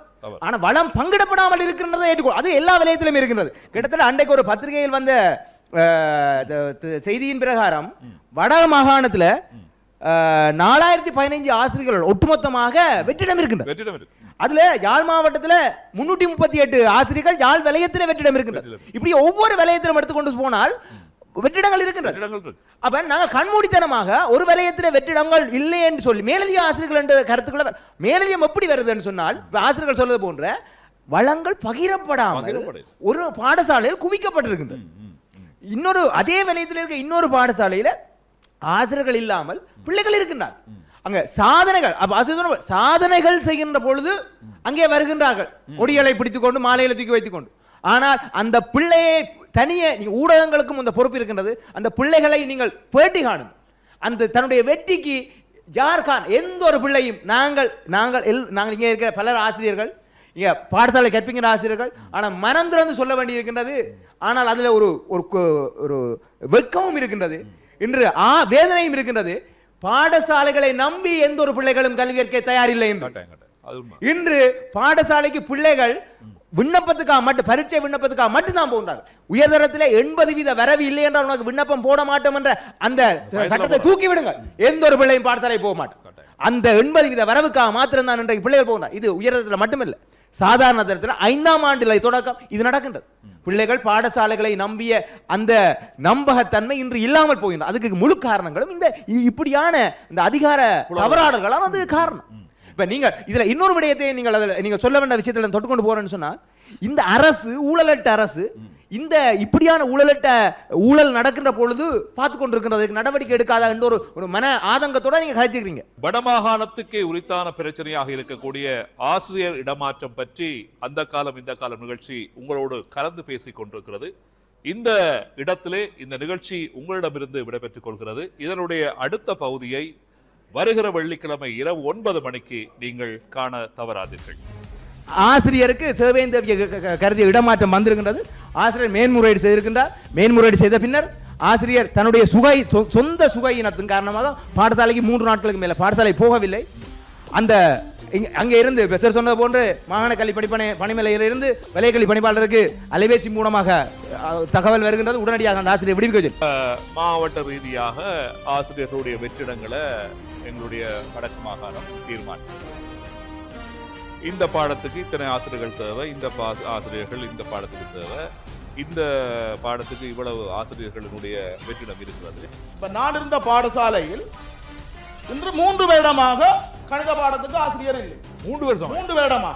ஆனா வளம் பங்கிடப்படாமல் இருக்கின்றதை ஏற்றுக்கோ, அது எல்லா விலையத்திலும் இருக்கின்றது. கிட்டத்தட்ட அன்றைக்கு ஒரு பத்திரிகையில் வந்த செய்தியின் பிரகாரம் வட மாகாணத்துல 4015 ஆசிரியர்கள் ஒட்டுமொத்தமாக வெற்றிடம் இருக்கின்றனர். அதுல யாழ் மாவட்டத்துல 338 ஆசிரியர்கள் யாழ் வலயத்திலே வெற்றிடம் இருக்கின்றனர். இப்படி ஒவ்வொரு வலயத்திலும் எடுத்துக்கொண்டு போனால் வெற்றிடங்கள் இருக்கின்றன. அப்ப நாங்கள் கண்மூடித்தனமாக ஒரு வலயத்திலே வெற்றிடங்கள் இல்லை என்று சொல்லி மேலதிக ஆசிரியர்கள் என்ற கருத்துக்களை மேலதிகம் எப்படி வருதுன்னு சொன்னால், ஆசிரியர்கள் சொல்வது போன்ற வளங்கள் பகிரப்படாமல் ஒரு பாடசாலையில் குவிக்கப்பட்டிருக்கின்றன. இன்னொரு அதே வலயத்தில் இருக்க இன்னொரு பாடசாலையில ஆசிரியர்கள் இல்லாமல் பிள்ளைகள் இருக்கின்றார். அங்க சாதனைகள் சாதனைகள் செய்கின்ற பொழுது அங்கே வருகின்றார்கள், கொடிகளை பிடித்துக் கொண்டு மாலையில தூக்கி வைத்துக் கொண்டு. ஆனால் அந்த பிள்ளையை தனியே ஊடகங்களுக்கும் அந்த பொறுப்பு இருக்கின்றது. அந்த பிள்ளைகளை நீங்கள் பேட்டி காணும். அந்த தன்னுடைய வெற்றிக்கு யார் எந்த ஒரு பிள்ளையும் நாங்கள் இங்கே இருக்கிற பலர் ஆசிரியர்கள், இங்க பாடசாலை கற்பிக்கிற ஆசிரியர்கள், ஆனால் மனம் திறந்து சொல்ல வேண்டி இருக்கின்றது. ஆனால் அதுல ஒரு வெட்கமும் இருக்கின்றது, இன்று வேதனையும் இருக்கின்றது. பாடசாலைகளை நம்பி எந்த ஒரு பிள்ளைகளும் கல்வி கற்க தயாரில்லை என்று. இன்று பாடசாலைக்கு பிள்ளைகள் விண்ணப்பத்துக்காக மட்டும் பரீட்சை விண்ணப்பத்துக்காக மட்டும்தான் போகிறார்கள். உயர்தரத்தில் 80% வரவு இல்லை என்றால் உனக்கு விண்ணப்பம் போட மாட்டோம் என்ற அந்த சட்டத்தை தூக்கி விடுங்கள். எந்த ஒரு பிள்ளையும் பாடசாலை போக மாட்டோம். அந்த 80% வரவுக்காக மாத்திரம் தான் இன்றைக்கு பிள்ளைகள் போகிறார். இது உயர்தரத்தில் மட்டுமில்லை, சாதாரண தரத்தில் 5ஆம் ஆண்டு தொடக்கம் இது நடக்கின்றது. பிள்ளைகள் பாடசாலைகளை நம்பிய அந்த நம்பகத்தன்மை இன்று இல்லாமல் போகின்றன. அதுக்கு முழு காரணங்களும் இந்த இப்படியான இந்த அதிகார தவறாடல்களால் அது காரணம். இப்ப நீங்க இதுல இன்னொரு விடயத்தை நீங்க சொல்ல வேண்டிய விஷயத்துல தொட்டுக்கொண்டு போறேன்னு சொன்னா, இந்த அரசு ஊழலட்ட அரசு இந்த இப்படியான ஊழல் நடக்கின்ற பொழுது பார்த்து கொண்டிருக்கிறதுக்கு நடவடிக்கை எடுக்காத என்ற ஒரு மன ஆதங்கத்தோட நீங்க கழிச்சுக்கிறீங்க. வடமாகாணத்துக்கே உரித்தான பிரச்சனையாக இருக்கக்கூடிய ஆசிரியர் இடமாற்றம் பற்றி அந்த காலம் இந்த காலம் நிகழ்ச்சி உங்களோடு கலந்து பேசிக் கொண்டிருக்கிறது. இந்த இடத்திலே இந்த நிகழ்ச்சி உங்களிடமிருந்து விடைபெற்றுக் கொள்கிறது. இதனுடைய அடுத்த பகுதியை வருகிற வெள்ளிக்கிழமை இரவு 9 மணிக்கு நீங்கள் காண தவறாதீர்கள். ஆசிரியருக்கு சேவையின் கருதிய இடமாற்றம் வந்திருக்கின்றது. ஆசிரியர் மேன்முறையீடு செய்திருக்கின்றார். மேன்முறையீடு செய்த பின்னர் ஆசிரியர் தன்னுடைய சொந்த சுகையினத்தின் காரணமாக பாடசாலைக்கு 3 நாட்களுக்கு மேல பாடசாலை போகவில்லை. அந்த அங்கே இருந்து பெசர் சொன்னது போன்று மாகாண கல்வி பணிமனையில் இருந்து வலயக்கல்வி பணிப்பாளருக்கு அலைபேசி மூலமாக தகவல் வருகின்றது. உடனடியாக அந்த ஆசிரியர் விடுவிக்க மாவட்ட ரீதியாக ஆசிரியர்களுடைய வெற்றிடங்களை எங்களுடைய வடக்கு மாகாணம் தீர்மானிக்கும். இந்த பாடத்துக்கு இத்தனை ஆசிரியர்கள் தேவை, இந்த ஆசிரியர்கள் இந்த பாடத்துக்கு தேவை, இந்த பாடத்துக்கு இவ்வளவு ஆசிரியர்களுடைய வெற்றிடம் இருக்கிறது. இப்ப நான் இருந்த பாடசாலையில் இன்று 3 வருடமாக கணித பாடத்துக்கு ஆசிரியர் இல்லை. 3 வருடமா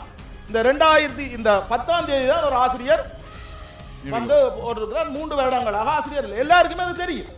இந்த 10ஆம் தேதி தான் ஒரு ஆசிரியர் வந்து 3 வருடங்களாக ஆசிரியர் இல்லை. எல்லாருக்குமே அது தெரியும்.